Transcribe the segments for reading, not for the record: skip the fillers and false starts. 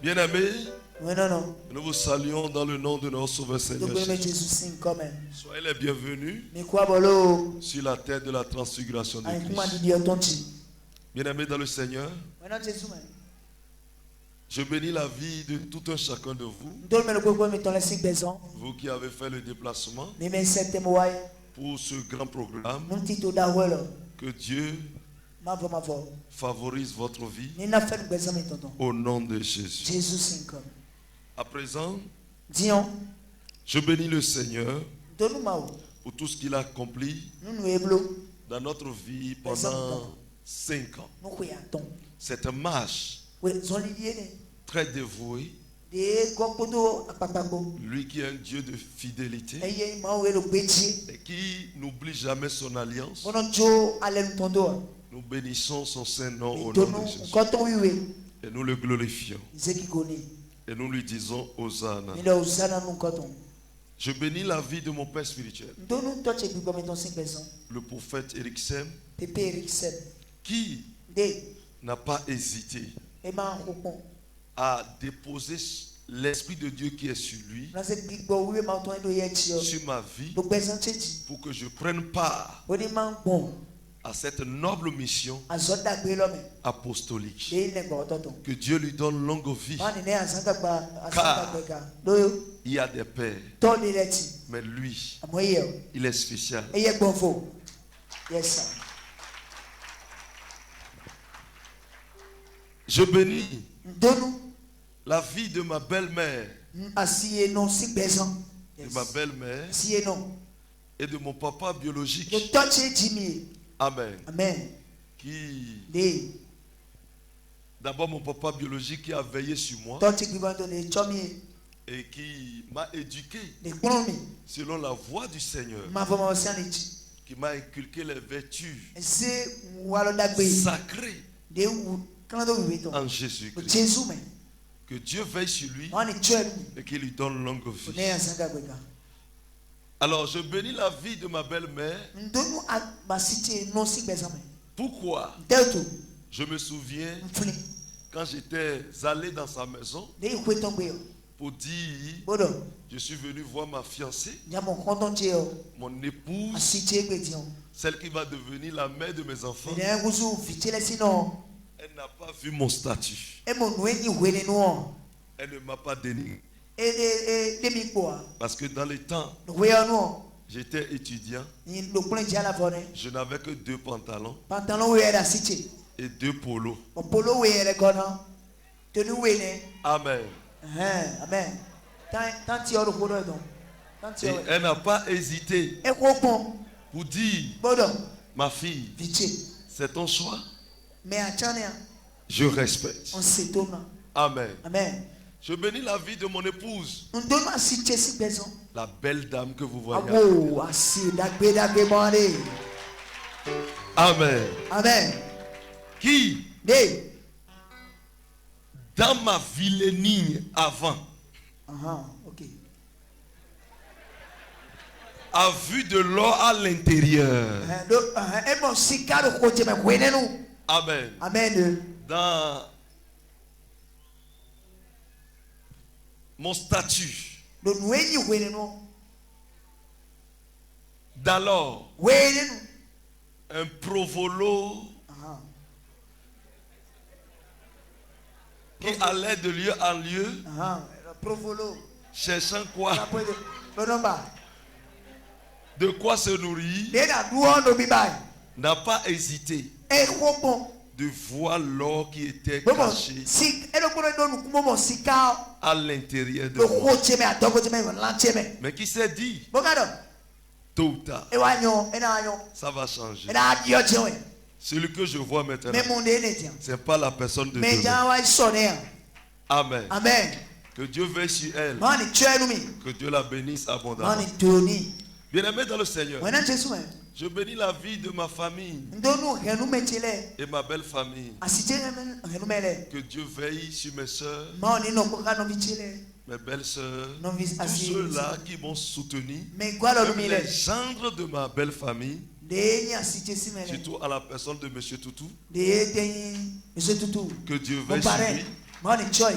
Bien-aimés, nous vous saluons dans le nom de notre Sauveur Seigneur Jésus. Soyez les bienvenus sur la terre de la transfiguration de Christ. Bien-aimés dans le Seigneur, je bénis la vie de tout un chacun de vous. Vous qui avez fait le déplacement pour ce grand programme. Que Dieu favorise votre vie au nom de Jésus. À présent, je bénis le Seigneur pour tout ce qu'il a accompli dans notre vie pendant 5 ans. Cette marche très dévouée, lui qui est un Dieu de fidélité et qui n'oublie jamais son alliance. Nous bénissons son Saint-Nom au nom de Jésus. Et nous le glorifions. Et nous lui disons Hosanna. Je bénis la vie de mon père spirituel, le prophète Eric Sem, qui n'a pas hésité à déposer l'Esprit de Dieu qui est sur lui, sur ma vie, pour que je prenne part à cette noble mission apostolique. Que Dieu lui donne longue vie. Car il y a des pères, mais lui, il est spécial. Je bénis la vie de ma belle-mère, et de mon papa biologique. Amen. D'abord mon papa biologique qui a veillé sur moi et qui m'a éduqué selon la voie du Seigneur, qui m'a inculqué les vertus sacrées en Jésus-Christ. Que Dieu veille sur lui et qu'il lui donne longue vie. Alors je bénis la vie de ma belle-mère. Pourquoi? Je me souviens quand j'étais allé dans sa maison pour dire je suis venu voir ma fiancée, mon épouse, celle qui va devenir la mère de mes enfants. Elle n'a pas vu mon statut. Elle ne m'a pas dénigré. Parce que dans les temps, j'étais étudiant. Je n'avais que 2 pantalons et 2 polos. Amen. Et elle n'a pas hésité pour dire, ma fille, c'est ton choix. Je respecte. Amen. Je bénis la vie de mon épouse, la belle dame que vous voyez. Amen. Qui, dans ma vilainie avant, a vu de l'or à l'intérieur. Amen. Dans mon statut d'alors, un provolo qui allait de lieu en lieu, cherchant quoi? De quoi se nourrir, n'a pas hésité de voir l'or qui était caché à l'intérieur de moi. Mais qui s'est dit, tôt ou tard, ça va changer. Celui que je vois maintenant, ce n'est pas la personne de Dieu. Amen. Que Dieu veille sur elle. Que Dieu la bénisse abondamment. Bien-aimé dans le Seigneur, je bénis la vie de ma famille et ma belle famille. Que Dieu veille sur mes soeurs, mes belles soeurs, tous ceux-là qui m'ont soutenu, même les gendres de ma belle famille, surtout à la personne de M. Toutou. Que Dieu veille sur lui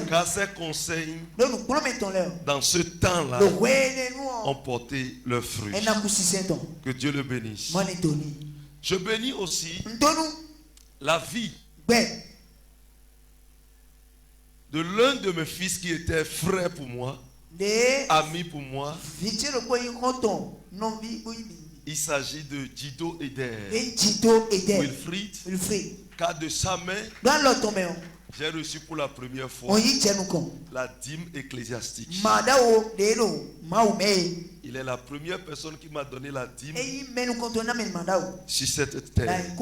car ces conseils dans ce temps-là ont porté leurs fruits. Que Dieu le bénisse. Je bénis aussi la vie de l'un de mes fils qui était frère pour moi, ami pour moi. Il s'agit de Dido Eder. Wilfried, car de sa main, j'ai reçu pour la première fois la dîme ecclésiastique. Il est la première personne qui m'a donné la dîme sur cette terre.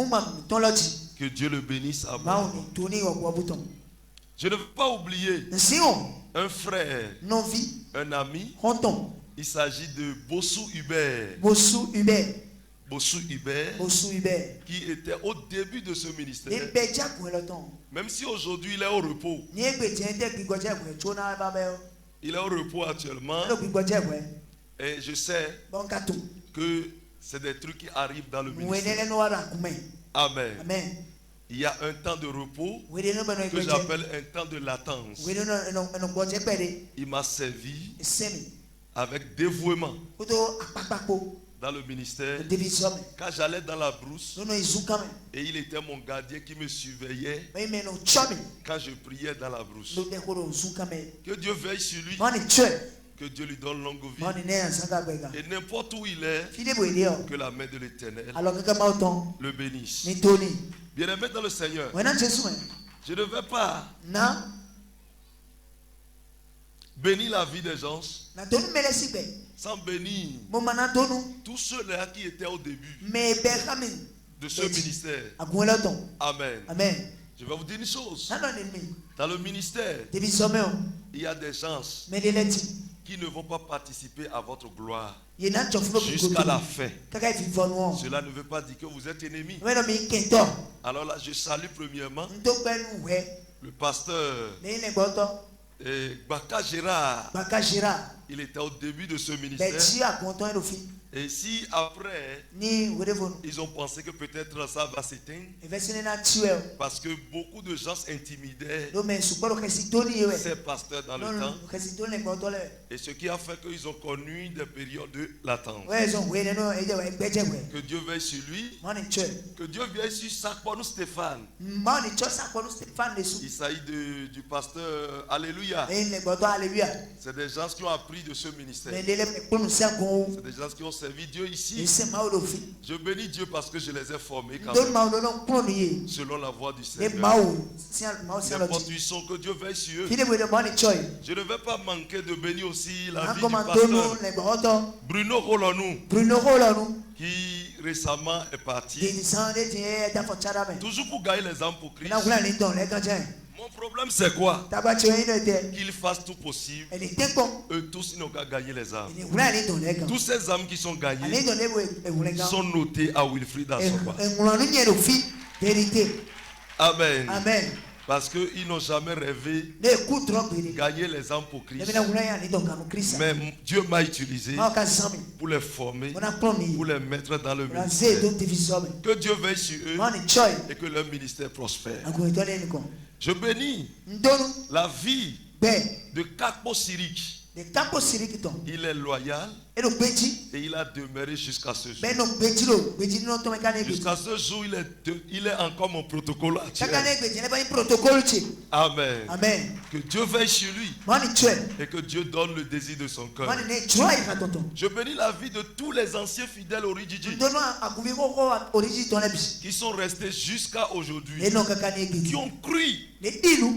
Que Dieu le bénisse à moi. Je ne veux pas oublier un frère, un ami. Il s'agit de Bossou Hubert. Qui était au début de ce ministère. Même si aujourd'hui il est au repos. Il est au repos actuellement. Et je sais que c'est des trucs qui arrivent dans le ministère. Amen. Il y a un temps de repos que j'appelle un temps de latence. Il m'a servi avec dévouement dans le ministère. Quand j'allais dans la brousse, et il était mon gardien qui me surveillait quand je priais dans la brousse. Que Dieu veille sur lui. Que Dieu lui donne longue vie. Et n'importe où il est, que la main de l'Éternel le bénisse. Bien-aimé dans le Seigneur, je ne vais pas bénir la vie des gens sans bénir tous ceux-là qui étaient au début de ce ministère. Amen. Je vais vous dire une chose. Dans le ministère, il y a des gens qui ne vont pas participer à votre gloire jusqu'à la fin. Cela ne veut pas dire que vous êtes ennemis. Alors là, je salue premièrement le pasteur Baka Gérard. Il était au début de ce ministère. Et si après, ils ont pensé que peut-être ça va s'éteindre, parce que beaucoup de gens intimidaient ces pasteurs dans le temps. Et ce qui a fait qu'ils ont connu des périodes de latence. Que Dieu veille sur lui. Que Dieu veille sur Sakponou Stéphane. Il s'agit du pasteur Alléluia. C'est des gens qui ont appris de ce ministère. C'est des gens qui ont servi Dieu ici. Je bénis Dieu parce que je les ai formés quand même, selon la voie du Seigneur. N'importe où ils sont, que Dieu veille sur eux. Je ne vais pas manquer de bénir aussi la vie du pasteur Bruno Rolonou, qui récemment est parti. Toujours pour gagner les âmes pour Christ. Mon problème c'est quoi? Qu'ils fassent tout possible. Eux tous ils n'ont qu'à gagner les âmes. Tous ces âmes qui sont gagnées sont notées à Wilfried Asoba. Amen. Parce qu'ils n'ont jamais rêvé de gagner les âmes pour Christ. Mais Dieu m'a utilisé pour les former, pour les mettre dans le ministère. Que Dieu veille sur eux et que leur ministère prospère. Je bénis la vie de Kakpo Sirik. Il est loyal et il a demeuré jusqu'à ce jour. Jusqu'à ce jour, il est encore mon protocole actuel. Amen. Que Dieu veille sur lui et que Dieu donne le désir de son cœur. Je bénis la vie de tous les anciens fidèles au Rijiji qui sont restés jusqu'à aujourd'hui, qui ont cru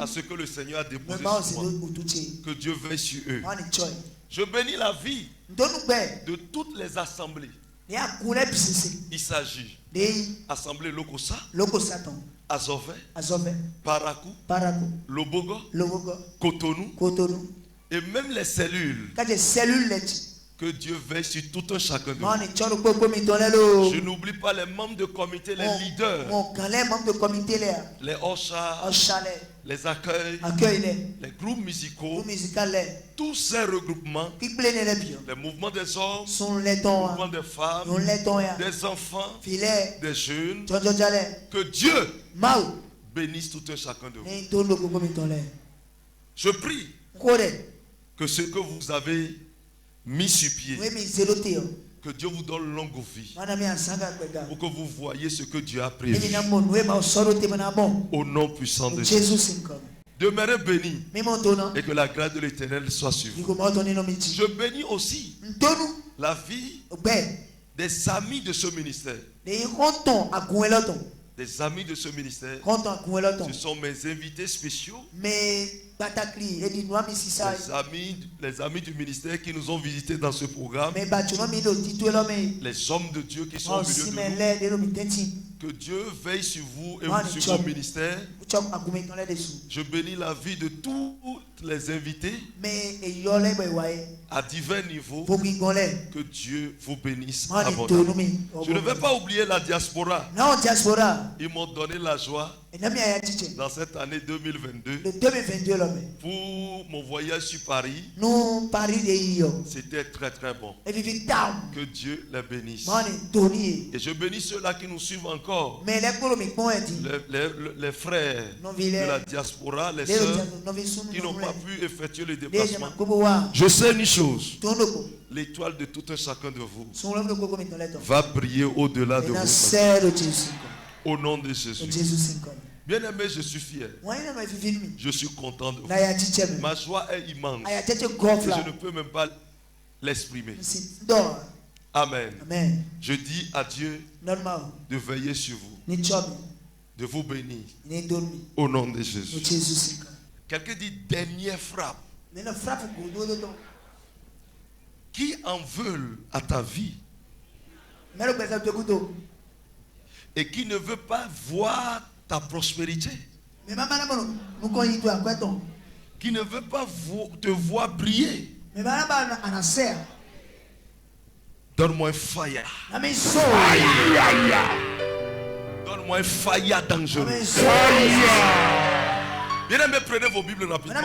à ce que le Seigneur a déposé sur moi. Que Dieu veille sur eux. Je bénis la vie de toutes les assemblées. Il s'agit Assemblée Lokosa, Azove, Parakou, Lobogo, Cotonou, et même les cellules. Que Dieu veille sur tout un chacun de nous. Je n'oublie pas les membres de comité, les leaders, les Ocha, les accueils, les groupes musicaux, tous ces regroupements, les mouvements des hommes, les mouvements des femmes, des enfants, des jeunes. Que Dieu bénisse tout un chacun de vous. Je prie que ce que vous avez mis sur pied, que Dieu vous donne longue vie, pour que vous voyez ce que Dieu a prévu. Au nom puissant de Jésus. Demeurez bénis et que la grâce de l'Éternel soit sur vous. Je bénis aussi la vie des amis de ce ministère. Des amis de ce ministère. Ce sont mes invités spéciaux. Les amis du ministère qui nous ont visités dans ce programme. Les hommes de Dieu qui sont au milieu de nous. Que Dieu veille sur vous et sur vos ministères. Je bénis la vie de tous les invités à divers niveaux. Que Dieu vous bénisse abondamment. Je ne vais pas oublier la diaspora. Ils m'ont donné la joie dans cette année 2022 pour mon voyage sur Paris. C'était très très bon. Que Dieu les bénisse. Et je bénis ceux-là qui nous suivent encore. Les frères de la diaspora, les sœurs qui n'ont pas pu effectuer le déplacement. Je sais une chose. L'étoile de tout un chacun de vous va briller au-delà de vous. Au nom de Jésus. Bien aimé, je suis fier. Je suis content de vous. Ma joie est immense. Et je ne peux même pas l'exprimer. Amen. Je dis à Dieu de veiller sur vous, de vous bénir. Au nom de Jésus. Quelqu'un dit dernière frappe. Qui en veulent à ta vie et qui ne veut pas voir ta prospérité, qui ne veut pas te voir briller, donne-moi un fire. Donne-moi un fire dangereux. Bien aimé, prenez vos Bibles rapidement.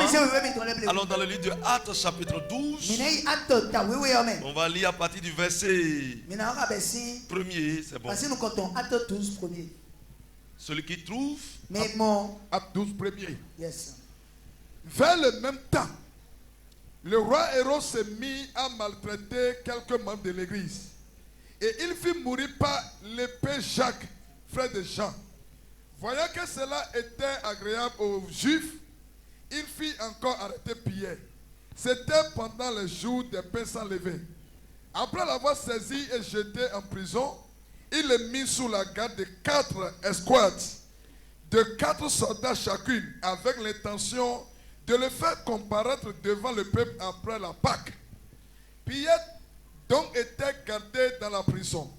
Allons dans le livre de Actes chapitre 12. On va lire à partir du verset 1er, c'est bon. Celui qui trouve. Actes 12 1er. Vers le même temps, le roi Hérode s'est mis à maltraiter quelques membres de l'église. Et il fit mourir par l'épée Jacques, frère de Jean. Voyant que cela était agréable aux Juifs, il fit encore arrêter Pierre. C'était pendant les jours des pains sans levain. Après l'avoir saisi et jeté en prison, il le mit sous la garde de 4 escouades, de 4 soldats chacune, avec l'intention de le faire comparaître devant le peuple après la Pâque. Pierre donc était gardé dans la prison.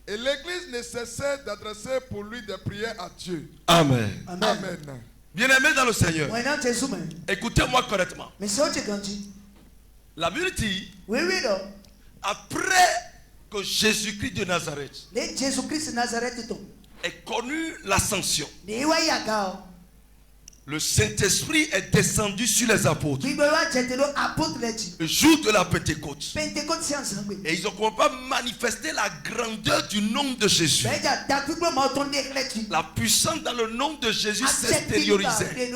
Et l'église ne cessait d'adresser pour lui des prières à Dieu. Amen. Amen. Bien-aimés dans le Seigneur, écoutez-moi correctement. La Bible dit, après que Jésus-Christ de Nazareth ait connu l'ascension, le Saint-Esprit est descendu sur les apôtres le jour de la Pentecôte. Et ils ont commencé à manifester la grandeur du nom de Jésus. La puissance dans le nom de Jésus s'extériorisait. Et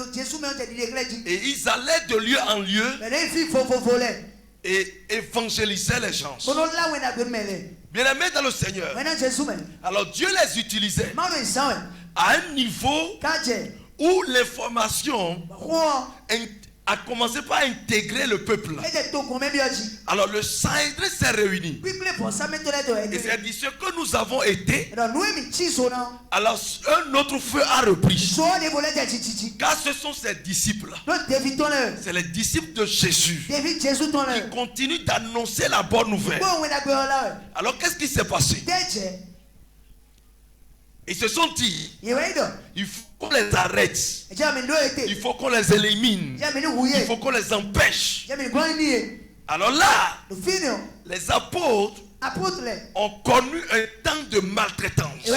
ils allaient de lieu en lieu et évangélisaient les gens. Bien-aimés dans le Seigneur, alors Dieu les utilisait à un niveau où l'information a commencé par intégrer le peuple. Alors le Saint-Esprit s'est réuni. Et c'est dit ce que nous avons été. Alors un autre feu a repris. Car ce sont ses disciples. C'est les disciples de Jésus qui continuent d'annoncer la bonne nouvelle. Alors qu'est-ce qui s'est passé? Ils se sont dit, il faut qu'on les arrête, il faut qu'on les élimine, il faut qu'on les empêche. Alors là, les apôtres ont connu un temps de maltraitance.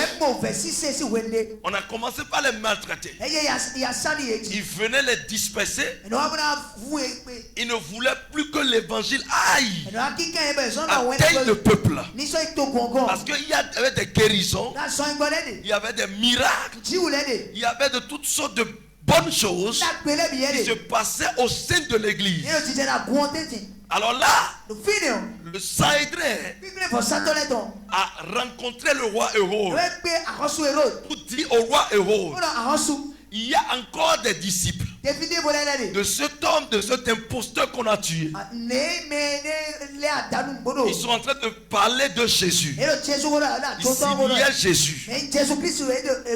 On a commencé par les maltraiter. Ils venaient les disperser. Ils ne voulaient plus que l'évangile aille atteigne le peuple. Parce qu'il y avait des guérisons, il y avait des miracles, il y avait de toutes sortes bonnes choses qui se passaient au sein de l'église. Alors là, le Sanhédrin a rencontré le roi Hérode pour dire au roi Hérode, il y a encore des disciples de cet homme, de cet imposteur qu'on a tué. Ils sont en train de parler de Jésus. Ici, il y a Jésus.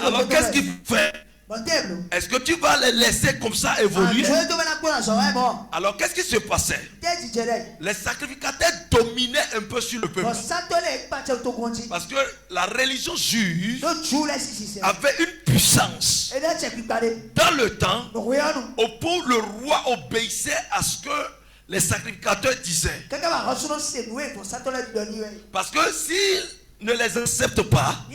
Alors qu'est-ce qu'il fait? Est-ce que tu vas les laisser comme ça évoluer? Alors qu'est-ce qui se passait? Les sacrificateurs dominaient un peu sur le peuple. Parce que la religion juive avait une puissance. Dans le temps, au point où le roi obéissait à ce que les sacrificateurs disaient. Parce que s'il ne les accepte pas,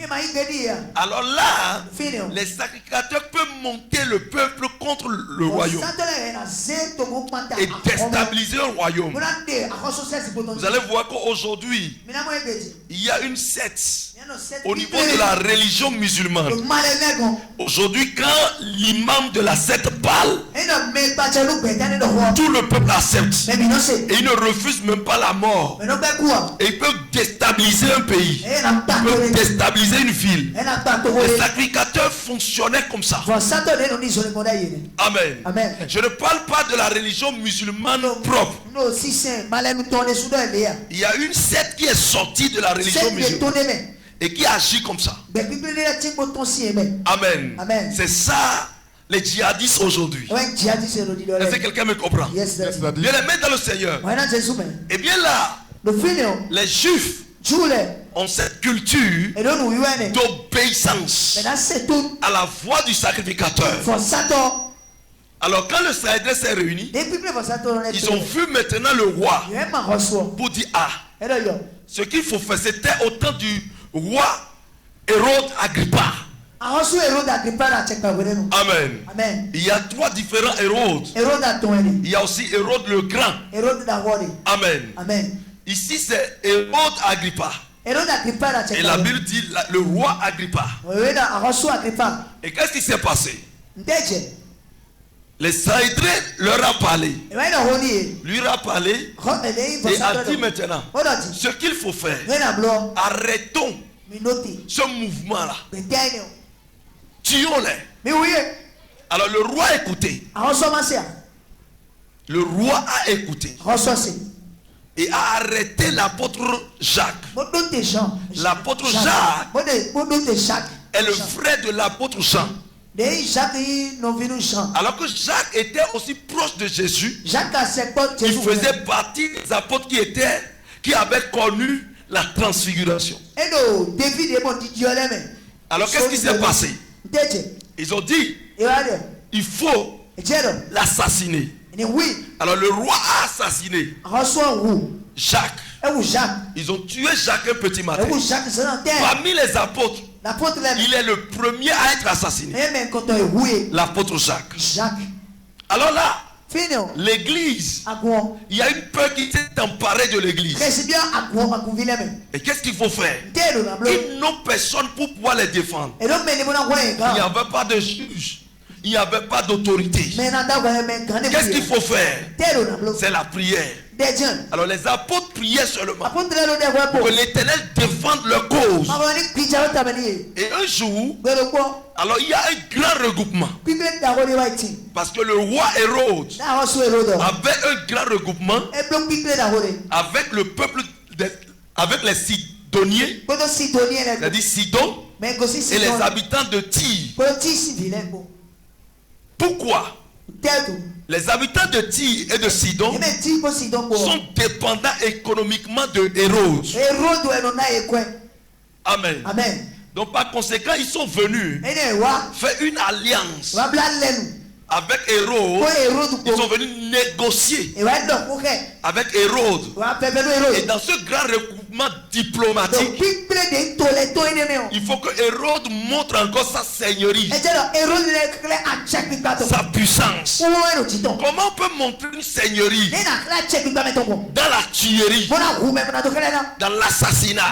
alors là, les sacrificateurs peuvent monter le peuple contre le royaume et déstabiliser le royaume. Vous allez voir qu'aujourd'hui, il y a une secte au niveau de la religion musulmane. Aujourd'hui, quand l'imam de la secte parle, tout le peuple accepte. Et il ne refuse même pas la mort. Et il peut déstabiliser un pays. Il peut déstabiliser une ville. Les sacrificateurs fonctionnaient comme ça. Amen. Je ne parle pas de la religion musulmane propre. Il y a une secte qui est sortie de la religion musulmane et qui agit comme ça. Amen. C'est ça les djihadistes aujourd'hui. Est-ce que quelqu'un me comprend? Bien les mettre dans le Seigneur. Et bien là, les Juifs ont cette culture d'obéissance à la voix du sacrificateur. Alors quand le Sanhédrin s'est réuni, ils ont vu maintenant le roi pour dire, ah, ce qu'il faut faire, c'était au temps du roi Hérode Agrippa. Amen. Il y a 3 différents Hérodes. Il y a aussi Hérode le Grand. Amen. Ici c'est Hérode Agrippa. Et la Bible dit le roi Agrippa. Et qu'est-ce qui s'est passé? Les Sanhédrin leur a parlé. Lui a parlé et a dit maintenant, ce qu'il faut faire, arrêtons ce mouvement-là. Tuons-les. Alors le roi a écouté. Le roi a écouté. Et a arrêté l'apôtre Jacques. L'apôtre Jacques est le frère de l'apôtre Jean. Alors que Jacques était aussi proche de Jésus, il faisait partie des apôtres qui avaient connu la transfiguration. Alors qu'est-ce qui s'est passé? Ils ont dit, il faut l'assassiner. Alors le roi a assassiné Jacques. Ils ont tué Jacques un petit matin. Parmi les apôtres, il est le premier à être assassiné. L'apôtre Jacques. Alors là, l'église, il y a une peur qui s'est emparée de l'église. Et qu'est-ce qu'il faut faire? Ils n'ont personne pour pouvoir les défendre. Il n'y avait pas de juge. Il n'y avait pas d'autorité. Qu'est-ce qu'il faut faire? C'est la prière. Alors les apôtres priaient seulement pour que l'Éternel défende leur cause. Et un jour, alors il y a un grand regroupement. Parce que le roi Hérode avait un grand regroupement avec le peuple, avec les Sidoniens, c'est-à-dire Sidon, et les habitants de Tyr. Pourquoi? Les habitants de Tyr et de Sidon sont dépendants économiquement de Hérode. Amen. Donc par conséquent, ils sont venus faire une alliance avec Hérode. Ils sont venus négocier avec Hérode. Et dans ce grand mouvement diplomatique. Il faut que Hérode montre encore sa seigneurie, sa puissance. Comment on peut montrer une seigneurie dans la tuerie, dans l'assassinat?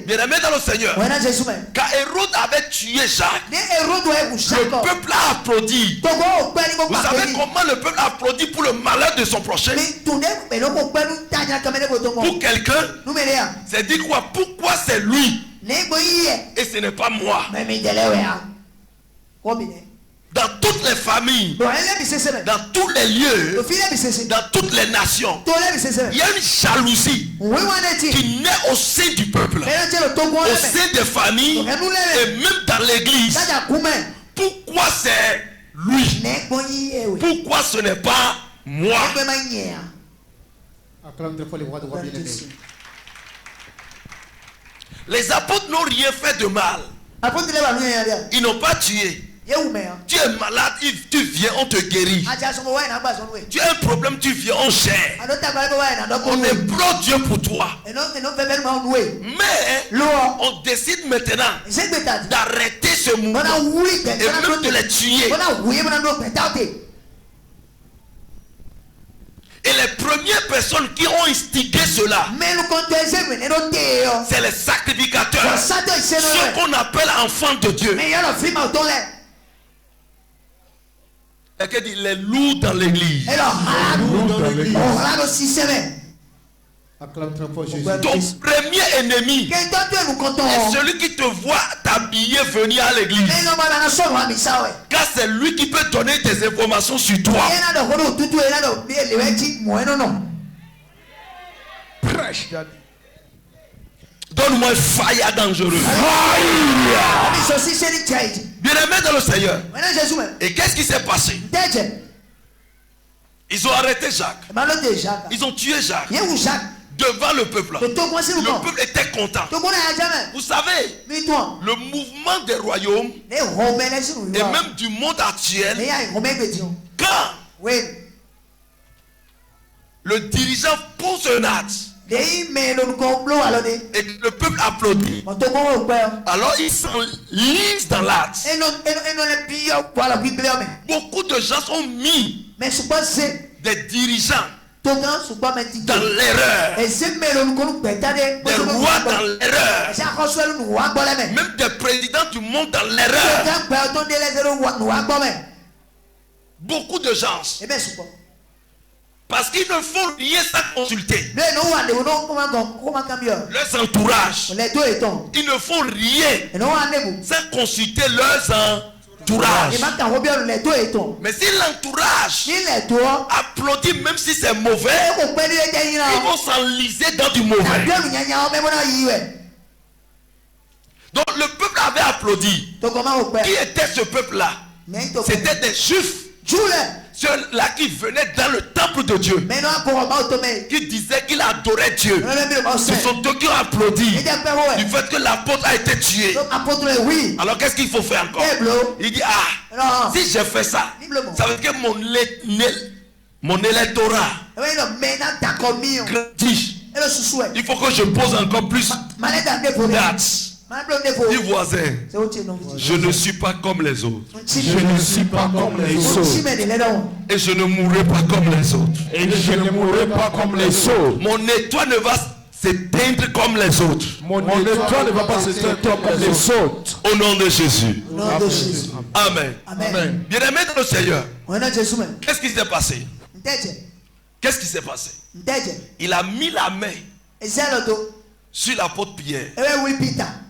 Bien-aimé dans le Seigneur, quand Hérode avait tué Jacques, le peuple a applaudi. Vous savez comment le peuple a applaudi pour le malheur de son prochain? Pour quelqu'un, c'est dit quoi? Pourquoi c'est lui et ce n'est pas moi? Dans toutes les familles, dans tous les lieux, dans toutes les nations, il y a une jalousie qui naît au sein du peuple, au sein des familles et même dans l'église. Pourquoi c'est lui? Pourquoi ce n'est pas moi? Les apôtres n'ont rien fait de mal. Ils n'ont pas tué. Tu es malade, tu viens, on te guérit. Tu as un problème, tu viens, on gère. On est pro Dieu pour toi. Mais on décide maintenant d'arrêter ce mouvement et même de les tuer. Et les premières personnes qui ont instigé cela, c'est les sacrificateurs, ceux qu'on appelle enfants de Dieu. Et que dit les loups dans l'église. Ton premier ennemi est celui qui te voit t'habiller venir à l'église. Car c'est lui qui peut donner des informations sur toi. Prêche. Donne-moi un fire dangereux. Bien-aimé dans le Seigneur. Et qu'est-ce qui s'est passé? Ils ont arrêté Jacques. Ils ont tué Jacques. Devant le peuple. Le peuple était content. Vous savez, le mouvement des royaumes et même du monde actuel, quand le dirigeant pose un acte et le peuple applaudit, alors ils s'enlisent dans l'acte. Beaucoup de gens ont mis des dirigeants dans l'erreur, des rois dans l'erreur, même des présidents du monde dans l'erreur. Beaucoup de gens, parce qu'ils ne font rien sans consulter leurs entourages. Ils ne font rien sans consulter leurs entourages. Mais si l'entourage applaudit, même si c'est mauvais, ils vont s'enliser dans du mauvais. Donc le peuple avait applaudi. Qui était ce peuple-là? C'était des Juifs. Ceux-là qui venaient dans le temple de Dieu, qui disaient qu'il adorait Dieu. Ce sont eux qui ont applaudi du fait que l'apôtre a été tué. Alors qu'est-ce qu'il faut faire encore? Il dit, ah, si j'ai fait ça, ça veut dire que mon électorat grandit. Il faut que je pose encore plus d'actes. Dis voisin, je ne suis pas comme les autres. Je ne suis pas comme les autres. Et je ne mourrai pas comme les autres. Et je ne mourrai pas comme les autres. Mon étoile ne va s'éteindre comme les autres. Mon étoile ne va pas s'éteindre comme les autres. Au nom de Jésus. Amen. Amen. Bien-aimé dans le Seigneur, qu'est-ce qui s'est passé? Qu'est-ce qui s'est passé? Il a mis la main sur l'apôtre Pierre.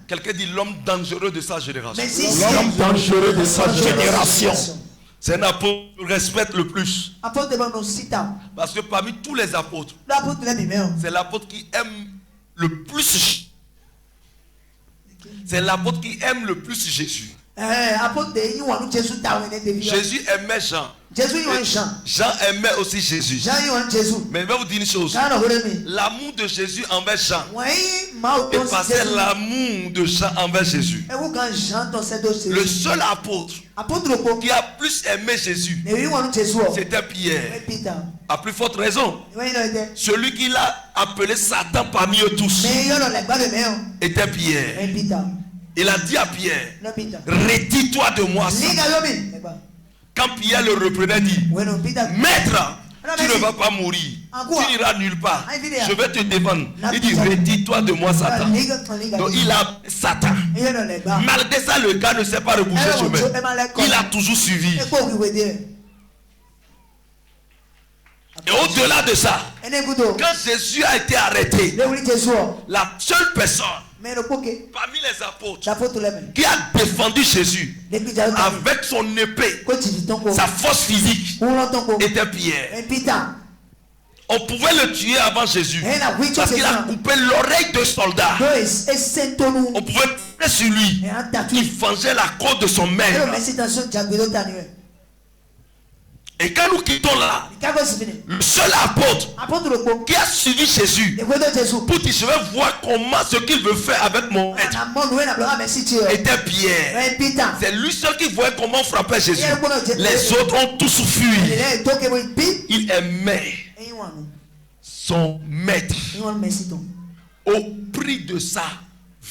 Quelqu'un dit l'homme dangereux de sa génération. L'homme dangereux de sa génération. C'est un apôtre que je respecte le plus. Parce que parmi tous les apôtres, c'est l'apôtre qui aime le plus. C'est l'apôtre qui aime le plus Jésus. Jésus aimait Jean. Jean aimait aussi Jésus. Mais je vais vous dire une chose. L'amour de Jésus envers Jean dépassait l'amour de Jean envers Jésus. Le seul apôtre qui a plus aimé Jésus, c'était Pierre. À plus forte raison, celui qui l'a appelé Satan parmi eux tous était Pierre. Il a dit à Pierre, retire-toi de moi, Satan. Quand Pierre le reprenait, dit, maître, tu ne vas pas mourir, tu n'iras nulle part, je vais te défendre. Il dit, retire-toi de moi, Satan. Donc il a Satan. Malgré ça, le gars ne s'est pas rebouché chemin. Il a toujours suivi. Et au-delà de ça, quand Jésus a été arrêté, la seule personne parmi les apôtres qui a défendu Jésus avec son épée, sa force physique, était Pierre. On pouvait le tuer avant Jésus parce qu'il a coupé l'oreille de soldat. On pouvait tirer sur lui. Il vengeait la côte de son maître. Et quand nous quittons là, le seul apôtre qui a suivi Jésus pour dire je vais voir comment ce qu'il veut faire avec mon maître était Pierre. C'est lui seul qui voyait comment frapper Jésus. Les autres ont tous fui. Il aimait son maître au prix de sa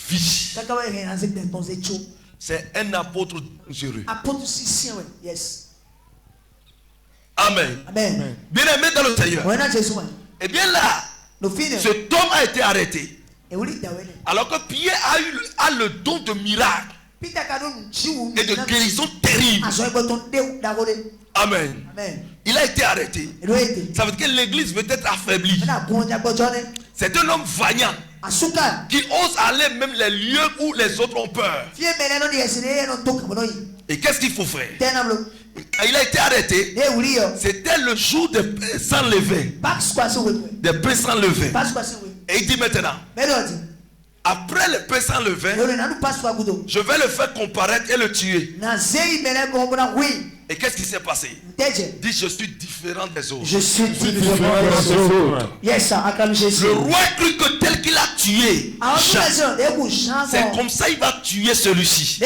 vie. C'est un apôtre dangereux. Amen. Bien aimé dans le Seigneur. Et bien là, cet homme a été arrêté. Alors que Pierre a le don de miracle et de guérison terrible. Amen. Il a été arrêté. Ça veut dire que l'église veut être affaiblie. C'est un homme vaillant qui ose aller même les lieux où les autres ont peur. Et qu'est-ce qu'il faut faire? Il a été arrêté. C'était le jour des pains sans levain. Des pains sans levain. Et il dit maintenant, après le pain sans levain, je vais le faire comparaître et le tuer. Et qu'est-ce qui s'est passé? Dit je suis différent des autres. Je suis différent des autres. Le roi crut que tel qu'il a tué Jean, c'est comme ça il va tuer celui-ci.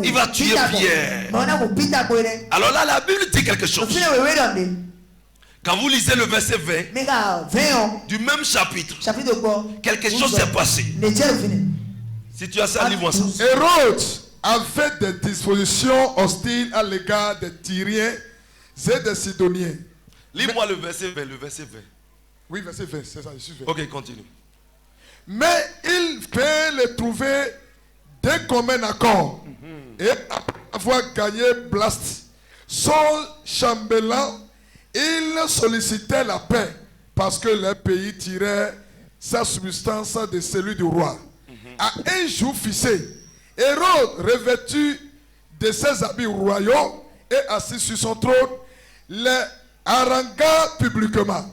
Il va tuer Pierre. Alors là la Bible dit quelque chose. Quand vous lisez le verset 20 du même chapitre, quelque chose s'est passé. Si tu as ça, lis-moi ça. Hérode avait des dispositions hostiles à l'égard des Tyriens et des Sidoniens. Lis-moi le verset 20, le verset 20. Oui, verset 20, c'est ça, je suis 20. Ok, continue. Mais il peut les trouver d'un commun accord. Et après avoir gagné Blast, son chambellan, il sollicitait la paix parce que le pays tirait sa substance de celui du roi. À un jour fixé, Hérode, revêtu de ses habits royaux et assis sur son trône, les harangua publiquement.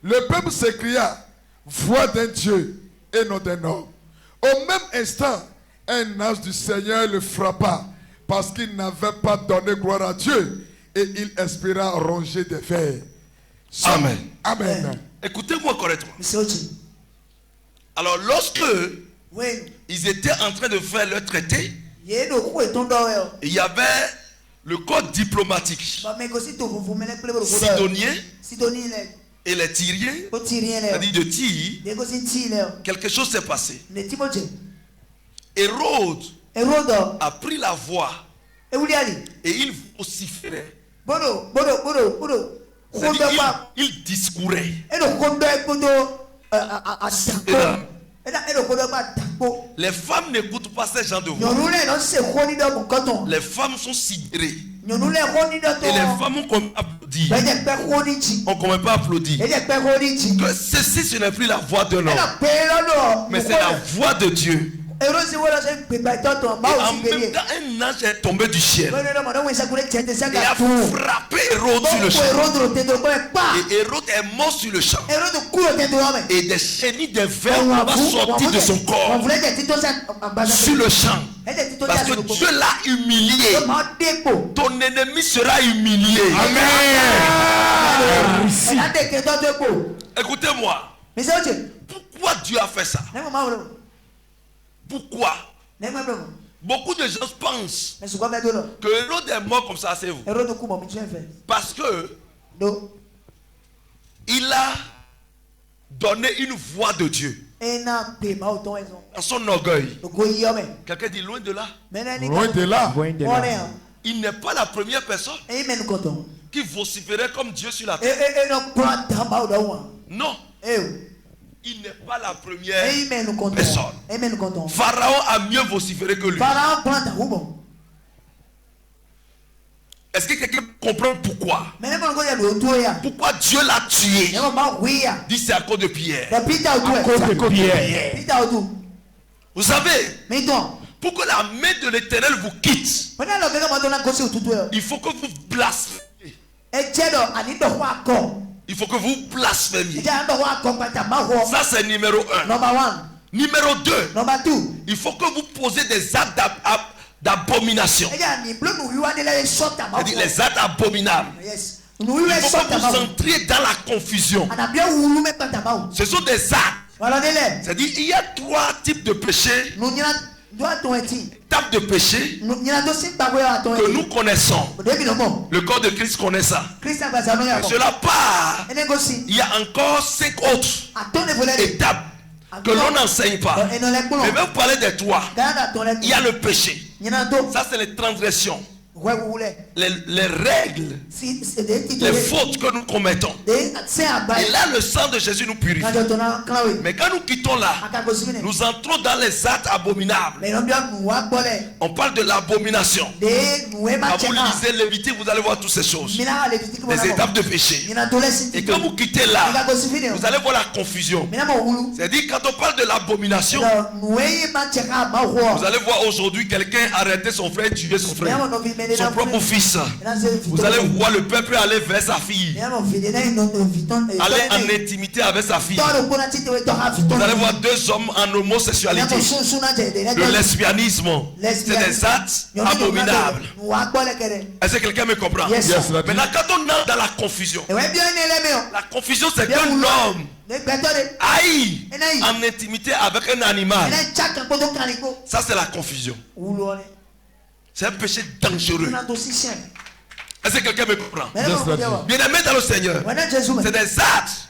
Le peuple s'écria, voix d'un Dieu et non d'un homme. Au même instant, un ange du Seigneur le frappa parce qu'il n'avait pas donné gloire à Dieu et il espéra ronger des vers. Amen. Amen. Écoutez-moi correctement. Alors lorsque ils étaient en train de faire leur traité, il y avait le code diplomatique. Sidoniens et les Tyriens, c'est-à-dire de Tyr, quelque chose s'est passé. Hérode a pris la voix et il vociférait. Il discourait. Les femmes n'écoutent pas ces gens de voix. Les femmes sont sidérées. Et les femmes ont comme applaudi. On ne peut pas applaudir. Que ceci, ce n'est plus la voix de l'homme, mais c'est la voix de Dieu. Et en même temps, un ange est tombé du ciel et a frappé Hérode sur le champ. Et Hérode est mort sur le champ. Et des chenilles de verre sont sorties de son corps sur le champ. Parce que Dieu l'a humilié. Ton ennemi sera humilié. Amen. Écoutez-moi. Pourquoi Dieu a fait ça? Pourquoi? Beaucoup de gens pensent que Hérode est mort comme ça, c'est vous. Parce que il a donné une voix de Dieu dans son orgueil. Quelqu'un dit loin de là. Loin de là. Il n'est pas la première personne qui vociférait comme Dieu sur la terre. Non. Il n'est pas la première personne. Pharaon a mieux vociféré que lui. Est-ce que quelqu'un comprend pourquoi? Pourquoi Dieu l'a tué? Dit c'est à cause de Pierre. Vous savez, pour que la main de l'Éternel vous quitte, il faut que vous blasphémiez. Il faut que vous blasphémiez. Ça c'est numéro 1. Numéro 2. Il faut que vous posez des actes d'abomination. C'est-à-dire les actes abominables. Il faut que vous entriez dans la confusion. Ce sont des actes. C'est-à-dire il y a 3 types de péchés. Étapes de péché que nous connaissons. Le corps de Christ connaît ça. Cela part. Il y a encore 5 autres étapes que l'on n'enseigne pas. Je vais vous parler des 3. Il y a le péché. Ça c'est les transgressions. Les règles, les fautes que nous commettons. Et là le sang de Jésus nous purifie. Mais quand nous quittons là, nous entrons dans les actes abominables. On parle de l'abomination. Quand vous lisez Lévitique, vous allez voir toutes ces choses, les étapes de péché. Et quand vous quittez là, vous allez voir la confusion. C'est-à-dire quand on parle de l'abomination, vous allez voir aujourd'hui quelqu'un arrêter son frère, tuer son frère, son propre fils. Vous allez voir le peuple aller vers sa fille, aller en intimité avec sa fille. Vous allez voir 2 hommes en homosexualité. Le lesbianisme, c'est des actes abominables. Est-ce que quelqu'un me comprend? Maintenant quand on entre dans la confusion, la confusion c'est qu'un homme aille en intimité avec un animal. Ça c'est la confusion. C'est un péché dangereux. Est-ce que quelqu'un me comprend? Bien-aimé dans le Seigneur, c'est des actes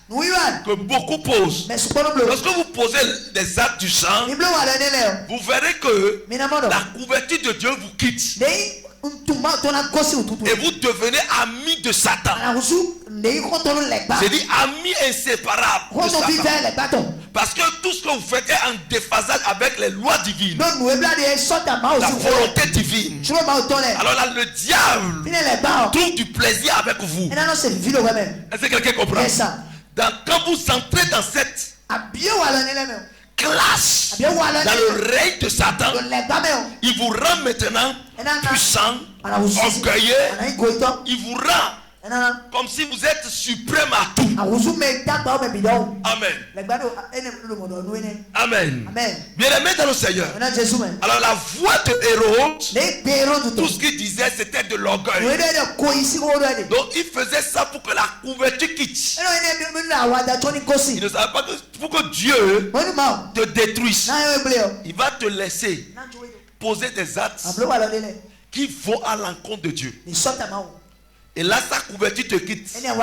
que beaucoup posent. Lorsque vous posez des actes du sang, vous verrez que la couverture de Dieu vous quitte. Et vous devenez amis de Satan. J'ai dit amis inséparables de Satan. Parce que tout ce que vous faites est en déphasage avec les lois divines, la volonté divine. Alors là le diable trouve du plaisir avec vous. Est-ce que quelqu'un comprend? Quand vous entrez dans cette classe, dans le règne de Satan, il vous rend maintenant puissant, orgueilleux. Il vous rend comme si vous êtes suprême à tout. Amen. Amen. Bien-aimé dans le Seigneur. Alors la voix de Hérode, tout ce qu'il disait c'était de l'orgueil. Donc il faisait ça pour que la couverture quitte. Il ne savait pas que pour que Dieu te détruise, il va te laisser poser des actes qui vont à l'encontre de Dieu. Et là, sa couverture te quitte à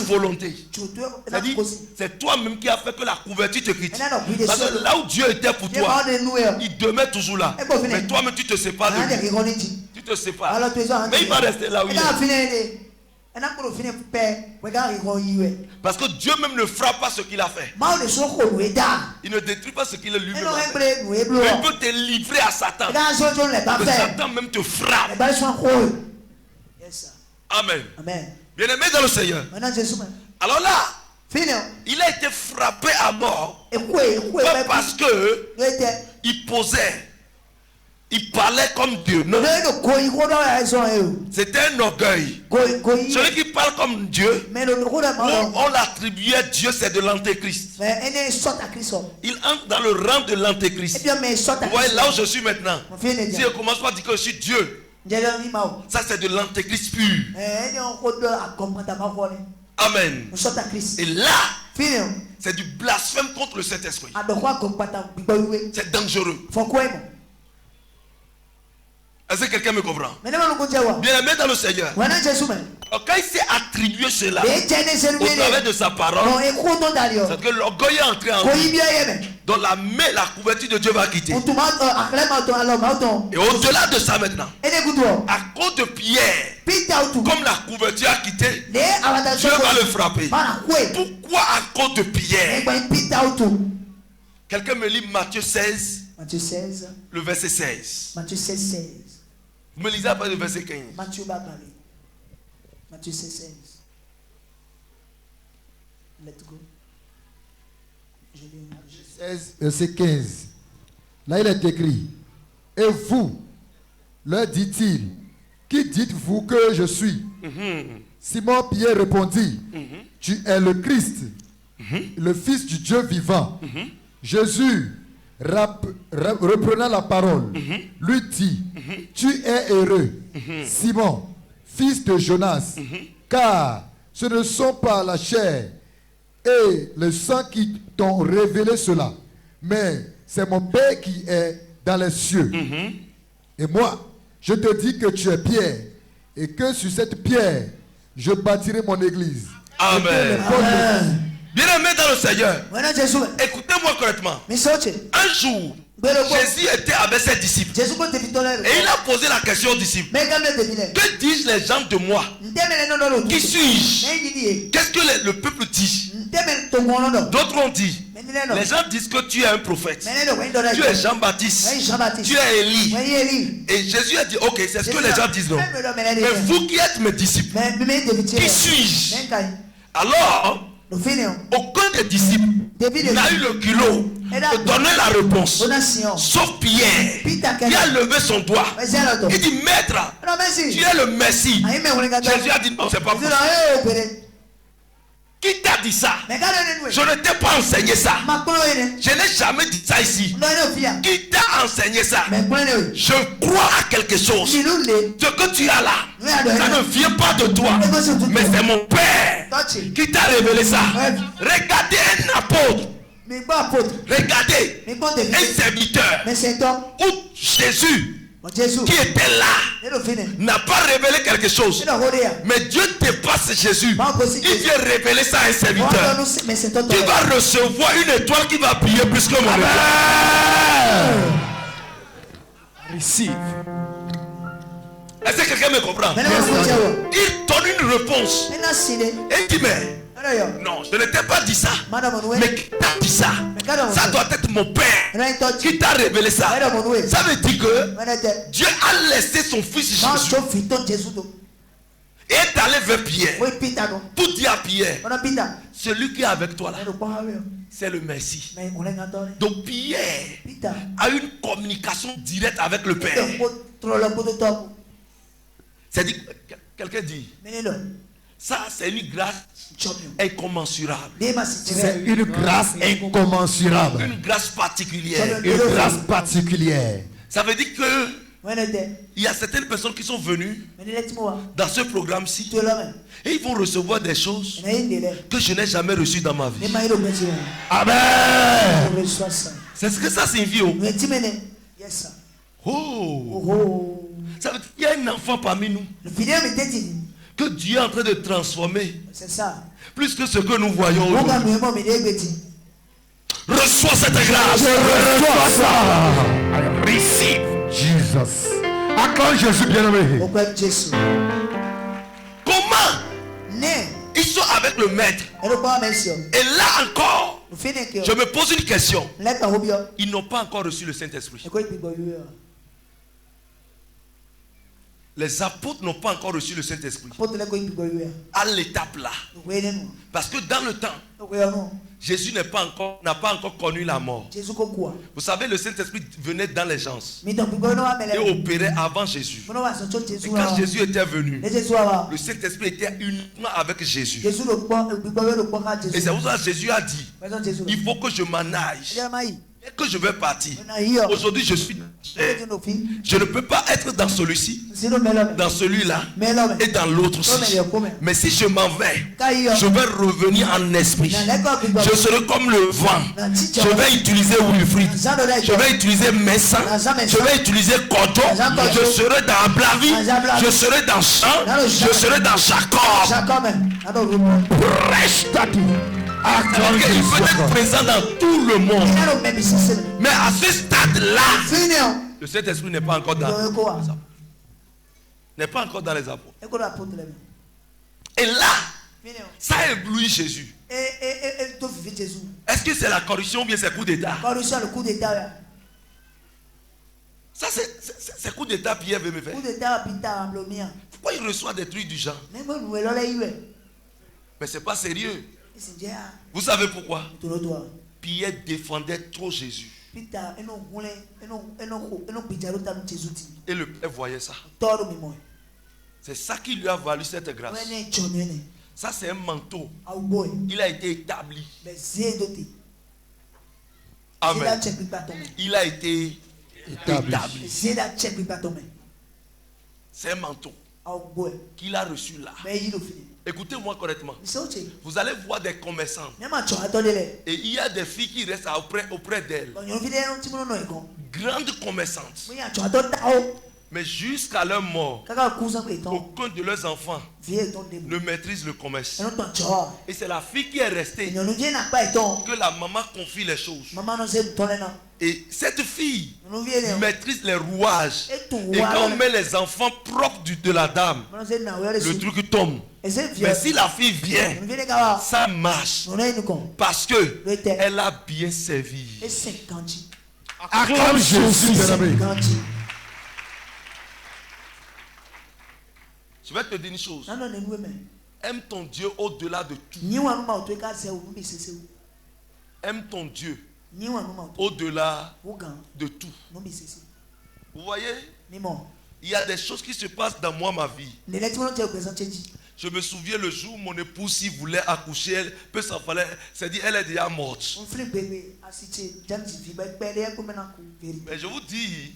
volonté. C'est-à-dire, c'est toi-même qui as fait que la couverture te quitte. Parce que là où Dieu était pour toi, il demeure toujours là. Mais toi-même, tu te sépares de lui. Tu te sépares. Mais il va rester là où il est. Parce que Dieu même ne frappe pas ce qu'il a fait. Il ne détruit pas ce qu'il a lui-même fait. Mais il peut te livrer à Satan. Que Satan même te frappe. Amen. Bien-aimé dans le Seigneur. Alors là, il a été frappé à mort. Pas parce que il posait. Il parlait comme Dieu. Non. C'était un orgueil. Celui qui parle comme Dieu, on l'attribuait Dieu, c'est de l'antéchrist. Il entre dans le rang de l'antéchrist. Vous voyez là où je suis maintenant. Si je commence par dire que je suis Dieu, ça c'est de l'antéchrist pur. Amen. Et là, c'est du blasphème contre le Saint-Esprit. C'est dangereux. Est-ce que quelqu'un me comprend? Bien aimé dans le Seigneur. Alors, quand il s'est attribué cela au travers de sa parole, c'est que l'orgueil est entré en lui. Donc la couverture de Dieu va quitter. Et au-delà de ça maintenant, à cause de Pierre, comme la couverture a quitté, Dieu va le frapper. Pourquoi à cause de Pierre? Quelqu'un me lit Matthieu 16, le verset 16. Matthieu 16. Vous me lisez après le verset 15. Matthieu 16. Let's go. 16, verset 15. Là, il est écrit: et vous, leur dit-il, qui dites-vous que je suis? Simon Pierre répondit: tu es le Christ, le Fils du Dieu vivant. Jésus, reprenant la parole, lui dit: tu es heureux, Simon, fils de Jonas, car ce ne sont pas la chair et le sang qui t'ont révélé cela, mais c'est mon Père qui est dans les cieux. Et moi, je te dis que tu es Pierre, et que sur cette pierre, je bâtirai mon église. Amen. Bien aimé dans le Seigneur, écoutez-moi correctement. Un jour, Jésus était avec ses disciples et il a posé la question aux disciples: que disent les gens de moi? Qui suis-je? Qu'est-ce que le peuple dit? D'autres ont dit: les gens disent que tu es un prophète, tu es Jean-Baptiste, tu es Élie. Et Jésus a dit: ok, c'est ce que les gens disent. Non. Mais vous qui êtes mes disciples, qui suis-je? Alors aucun des disciples n'a eu le culot de donner la réponse, sauf Pierre qui a levé son doigt. Il dit: maître, tu es le Messie. Jésus a dit: non, c'est pas possible. Qui t'a dit ça? Je ne t'ai pas enseigné ça. Je n'ai jamais dit ça ici. Qui t'a enseigné ça? Je crois à quelque chose. Ce que tu as là, ça ne vient pas de toi, mais c'est mon Père qui t'a révélé ça. Regardez un apôtre. Regardez un serviteur où Jésus qui était là n'a pas révélé quelque chose, mais Dieu dépasse Jésus. Il vient révéler ça à un serviteur. Tu vas recevoir une étoile qui va briller plus que mon étoile. Receive. Est-ce que quelqu'un me comprend? Il donne une réponse et il dit: mais non, je ne t'ai pas dit ça. Mais qui t'a dit ça? Ça doit être mon Père qui t'a révélé ça. Ça veut dire que Dieu a laissé son fils Jésus et est allé vers Pierre pour dire à Pierre: celui qui est avec toi là, c'est le Messie. Donc Pierre a une communication directe avec le Père. C'est-à-dire, quelqu'un dit: ça, c'est une grâce incommensurable. C'est une grâce incommensurable. Une grâce particulière. Une grâce particulière. Ça veut dire que il y a certaines personnes qui sont venues dans ce programme-ci et ils vont recevoir des choses que je n'ai jamais reçues dans ma vie. Amen. C'est ce que ça signifie. Oh. Ça veut dire qu'il y a un enfant parmi nous que Dieu est en train de transformer. C'est ça. Plus que ce que nous voyons aujourd'hui. Reçois cette grâce. Reçois ça. Receive Jesus. Acclame Jésus bien-aimé. Comment ils sont avec le maître? Et là encore, je me pose une question. Ils n'ont pas encore reçu le Saint-Esprit. Les apôtres n'ont pas encore reçu le Saint-Esprit à l'étape là. Parce que dans le temps, Jésus n'a pas encore connu la mort. Vous savez, le Saint-Esprit venait dans les gens et opérait avant Jésus. Et quand Jésus était venu, le Saint-Esprit était uniquement avec Jésus. Et c'est pour ça que Jésus a dit, il faut que je m'en aille. Et que je vais partir. Aujourd'hui, je suis. Je ne peux pas être dans celui-ci, dans celui-là et dans l'autre aussi. Mais si je m'en vais, je vais revenir en esprit. Je serai comme le vent. Je vais utiliser Wilfried. Je vais utiliser Messin. Je vais utiliser Kodo. Je serai dans Blavi. Je serai dans Champ. Je serai dans Jacob. Il peut être présent dans tout le monde. Mais à ce stade-là, le Saint-Esprit n'est pas encore dans les apôtres. N'est pas encore dans les apôtres. Et là, ça a ébloui Jésus. Est-ce que c'est la corruption ou bien c'est le coup d'État? Ça c'est coup d'État Pierre veut me faire. Pourquoi il reçoit des trucs du genre? Mais c'est pas sérieux. Vous savez pourquoi? Pierre défendait trop Jésus. Et le Père voyait ça. C'est ça qui lui a valu cette grâce. Ça c'est un manteau. Il a été établi. Amen. Il a été établi. C'est un manteau qu'il a reçu là. Écoutez-moi correctement. Vous allez voir des commerçants. Et il y a des filles qui restent auprès d'elles. Grandes commerçantes. Mais jusqu'à leur mort, aucun de leurs enfants ne maîtrise le commerce. Et c'est la fille qui est restée que la maman confie les choses. Et cette fille maîtrise les rouages. Et quand on met les enfants propres de la dame, le truc tombe. Mais si la fille vient, ça marche. Parce que elle a bien servi. Acclame Jésus, je vais te dire une chose. Aime ton Dieu au-delà de tout. Aime ton Dieu au-delà de tout. Vous voyez, il y a des choses qui se passent dans moi, ma vie. Je me souviens le jour où mon épouse, si voulait accoucher, elle peut s'en fallait. C'est dit, elle est déjà morte. Mais je vous dis,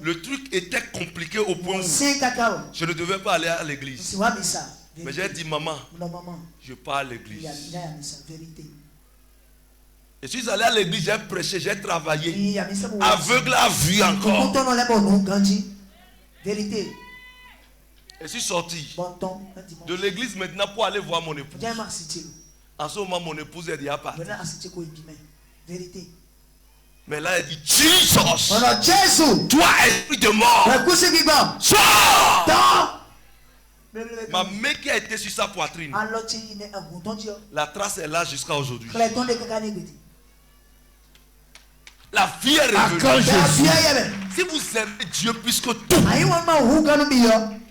le truc était compliqué au point où je ne devais pas aller à l'église. Mais j'ai dit, maman, je pars à l'église. Je suis allé à l'église, j'ai prêché, j'ai travaillé. Aveugle à vue encore. Je suis sorti de l'église maintenant pour aller voir mon épouse. En ce moment, mon épouse est déjà partie. Mais là, elle dit, Jesus, toi, esprit de mort, sors! Ma main qui a été sur sa poitrine, la trace est là jusqu'à aujourd'hui. La vie est revenue. Si vous aimez Dieu plus que tout,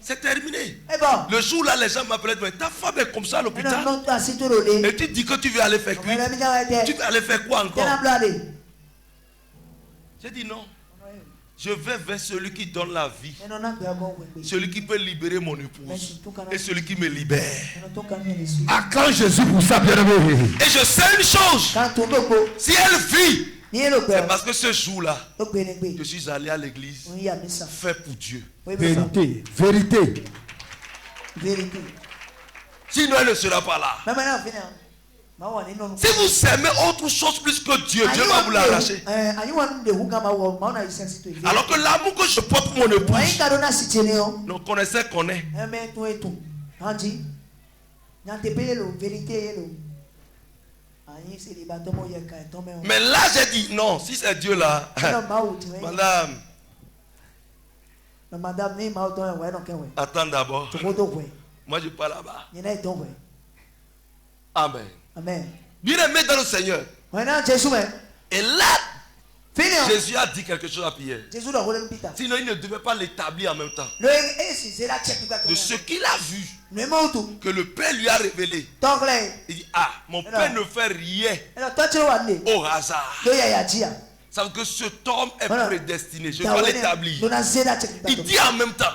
c'est terminé. Le jour là, les gens m'appellent, ta femme est comme ça à l'hôpital. Et tu dis que tu veux aller faire quoi? Tu veux aller faire quoi encore? J'ai dit non. Je vais vers celui qui donne la vie. Celui qui peut libérer mon épouse. Et celui qui me libère. Acclame Jésus pour ça, bien-aimé. Et je sais une chose. Si elle vit, c'est parce que ce jour-là, je suis allé à l'église fait pour Dieu. Vérité, vérité. Sinon, elle ne sera pas là. Si vous aimez autre chose plus que Dieu, Dieu va vous l'arracher. Alors que l'amour que je porte pour mon épouse, nous connaissons qu'on est. Mais là, j'ai dit non, si c'est Dieu là, madame, attends d'abord. Moi, je pars là-bas. Amen. Amen. Bien aimé dans le Seigneur. Et là, Jésus a dit quelque chose à Pierre. Sinon, il ne devait pas l'établir en même temps. De ce qu'il a vu. que le père lui a révélé. Il dit, ah, mon père ne fait rien au hasard. Ça veut dire que cet homme est prédestiné. Je dois l'établir. Il dit en même temps,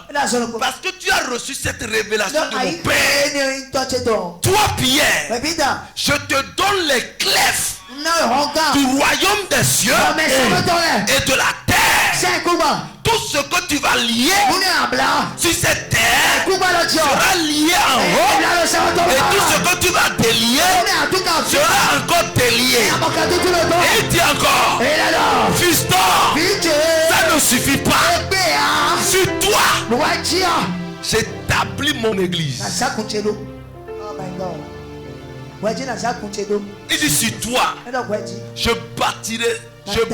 parce que tu as reçu cette révélation de mon père, toi Pierre, je te donne les clés du royaume des cieux et de la terre. Tout ce que tu vas lier sur cette terre sera lié en haut. Et tout ce que tu vas délier sera encore délié. Et il dit encore, fiston, ça ne suffit pas. Sur toi, j'établis mon église. Il dit sur toi, je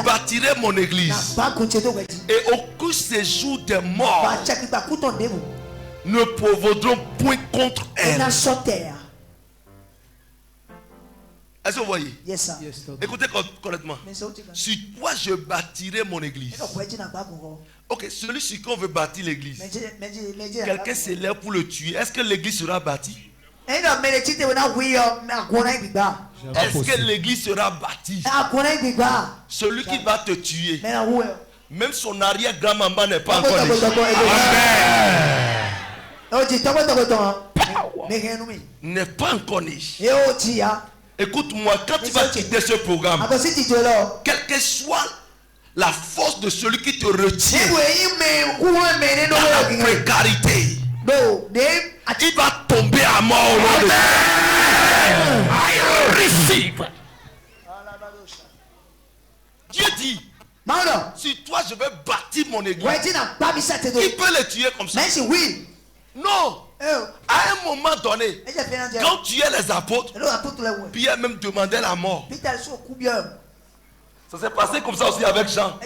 bâtirai mon église. Et au séjour des morts ne provoqueront point contre elle. Est-ce que vous voyez? Écoutez correctement. Sur toi je bâtirai mon église. Ok, celui sur qui on veut bâtir l'église, quelqu'un s'élève pour le tuer. Est-ce que l'église sera bâtie? Est-ce que l'église sera bâtie? Celui qui va te tuer, même son arrière-grand-maman n'est pas encore né. N'est pas encore né. Écoute-moi, quand tu vas quitter ce programme, quelle que soit la force de celui qui te retient dans la précarité, il va tomber à mort au nom de Dieu. Dieu dit, sur toi je vais bâtir mon église. Il peut les tuer comme ça. Non. À un moment donné, quand tu es les apôtres, Pierre même demandait la mort. Ça s'est passé comme ça aussi avec Jean.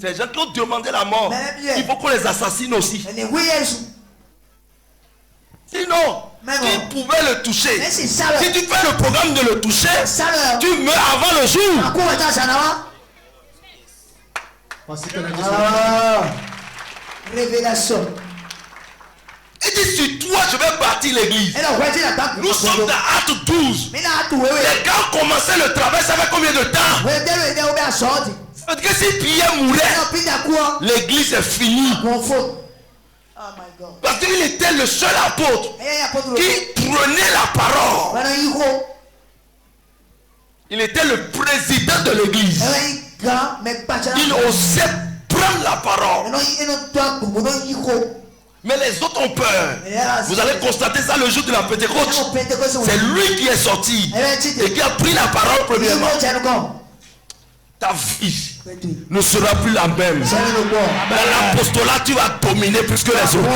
Ces gens qui ont demandé la mort, il faut qu'on les assassine aussi. Sinon, il pouvait le toucher. Si tu fais le programme de le toucher, tu meurs avant le jour. Révélation. Il dit sur toi je vais bâtir l'église. Nous sommes dans Acte 12. Les gars ont commencé le travail, ça fait combien de temps? Ça veut dire que si Pierre mourait, l'église est finie. Parce qu'il était le seul apôtre qui prenait la parole. Il était le président de l'église. Il osait prendre la parole. Mais les autres ont peur. Vous allez constater ça le jour de la Pentecôte. C'est lui qui est sorti et qui a pris la parole premièrement. Ta vie ne sera plus la même. Dans l'apostolat, tu vas dominer plus que les autres.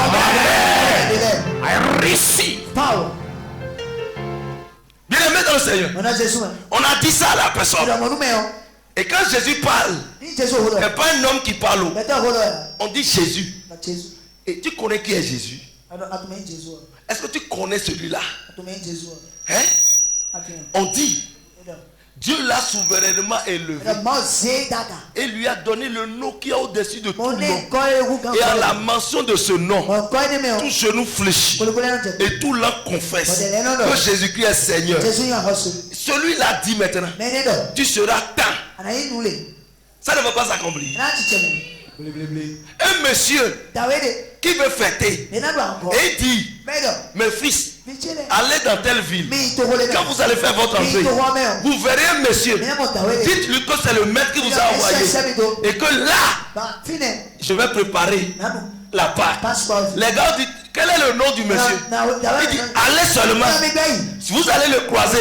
Bien aimé dans le Seigneur, on a dit ça à la personne. Et quand Jésus parle, il n'y a pas un homme qui parle. On dit Jésus. Et tu connais qui est Jésus? Est-ce que tu connais celui-là? Hein? On dit Dieu l'a souverainement élevé et lui a donné le nom qui est au-dessus de tout nom. Et à la mention de ce nom, tout genou fléchit et tout langue confesse que Jésus-Christ est Seigneur. Celui-là dit maintenant, tu seras temps. Ça ne va pas s'accomplir. Un monsieur qui veut fêter et il dit, mes fils, allez dans telle ville. Quand vous allez faire votre entrée, vous verrez un monsieur. Dites-lui que c'est le maître qui vous a envoyé et que là, je vais préparer la Pâque. Les gars disent, quel est le nom du monsieur? Il dit, allez seulement. Si vous allez le croiser,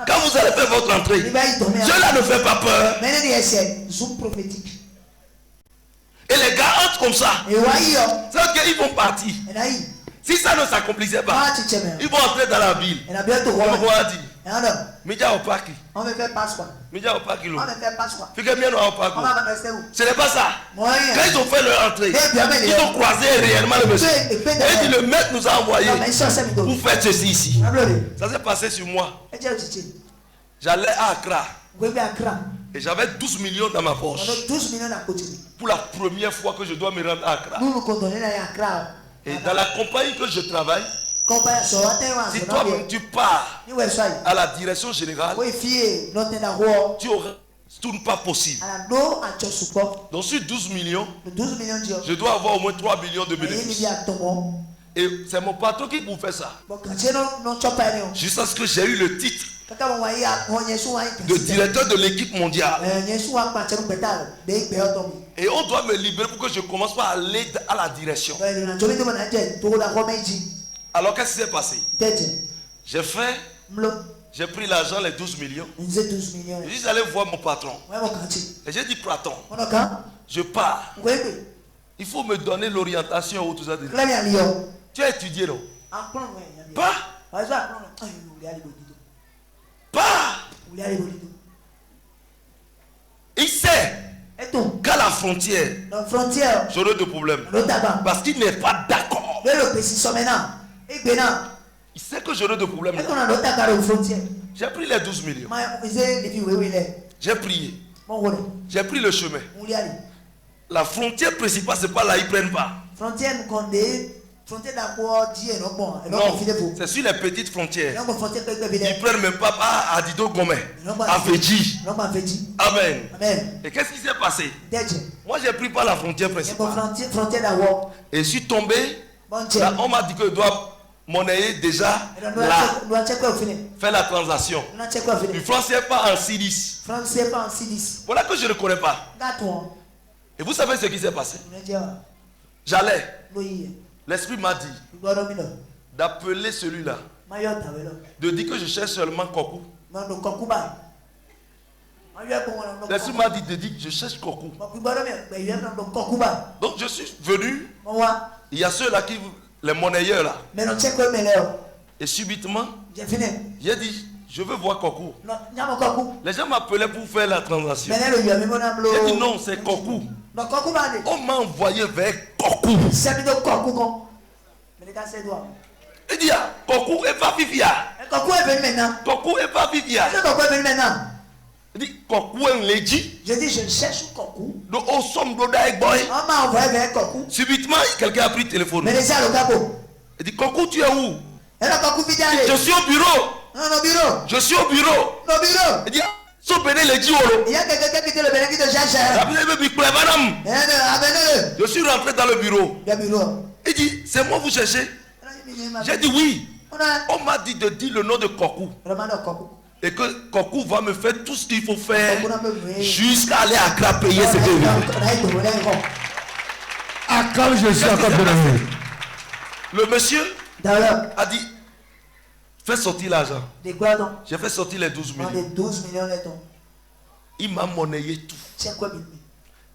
quand vous allez faire votre entrée, Dieu là ne fait pas peur. Et les gars entrent comme ça. C'est qu'ils vont partir. Si ça ne s'accomplissait pas, ils vont entrer dans la ville. Ils vont dire, Média au parc. On va faire passe quoi? Média au parc. On va faire passe quoi? Ce n'est pas ça. Quand ils ont fait leur entrée, ils ont croisé réellement le monsieur. Et il dit, le maître nous a envoyé pour faire ceci ici. Ça s'est passé sur moi. J'allais à Accra. Et j'avais 12 millions dans ma poche. Pour la première fois que je dois me rendre à Accra. Et dans la compagnie que je travaille, si toi-même tu pars à la direction générale, tu auras tout pas possible. Donc sur 12 millions, je dois avoir au moins 3 millions de bénéfices. Et c'est mon patron qui vous fait ça. Jusqu'à ce que j'ai eu le titre de directeur de l'équipe mondiale. Et on doit me libérer pour que je commence par aller à la direction. Alors qu'est-ce qui s'est passé? J'ai pris l'argent, les 12 millions. J'ai dit j'allais voir mon patron. Et j'ai dit patron, je pars. Il faut me donner l'orientation où tout ça. Tu as étudié non? Pas. Il sait qu'à la frontière, j'aurai de problèmes. Parce qu'il n'est pas d'accord. Il sait que j'aurai de problèmes. J'ai pris les 12 millions. J'ai prié. J'ai pris le chemin. La frontière principale, c'est pas là, ils ne prennent pas. Non, c'est sur les petites frontières. Ils ne prennent même pas à Dido Gomé, à Fedji. Amen. Et qu'est-ce qui s'est passé? Moi, j'ai pris par la frontière principale. Et je suis tombé. Là, on m'a dit que je dois monnayer déjà là. Faire la transaction. Le franc CFA en 6-10. Voilà que je ne connais pas. Et vous savez ce qui s'est passé? J'allais. L'esprit m'a dit d'appeler celui-là, de dire que je cherche seulement Kokou. L'esprit m'a dit de dire que je cherche Kokou. Donc je suis venu. Il y a ceux-là qui, les monnayeurs là. Et subitement, j'ai dit, je veux voir Kokou. Les gens m'appelaient pour faire la transaction. J'ai dit non, c'est Kokou. On m'a envoyé vers Kokou. Il dit, Kokou est pas vivia. Kokou est venu maintenant. Kokou est pas vivia. Il dit, Kokou est légit. Je dis, je cherche Kokou. Donc, au somme de Daïk Boy. On m'a envoyé vers Kokou. Subitement, quelqu'un a pris le téléphone. Mais déjà, le capot. Il dit, Kokou, tu es où? Je suis au bureau. Non, au bureau. Je suis au bureau. Au bureau. Il dit, il y a quelqu'un qui était le bénéfice de cherche. Je suis rentré dans le bureau. Il dit, c'est moi vous cherchez? J'ai dit oui. On m'a dit de dire le nom de Kokou. Et que Kokou va me faire tout ce qu'il faut faire jusqu'à aller à Accra payer ce que je veux. Quand je suis encore bénéfice. Le monsieur a dit, fais sortir l'argent. J'ai fait sortir les 12 millions. Il m'a monnayé tout.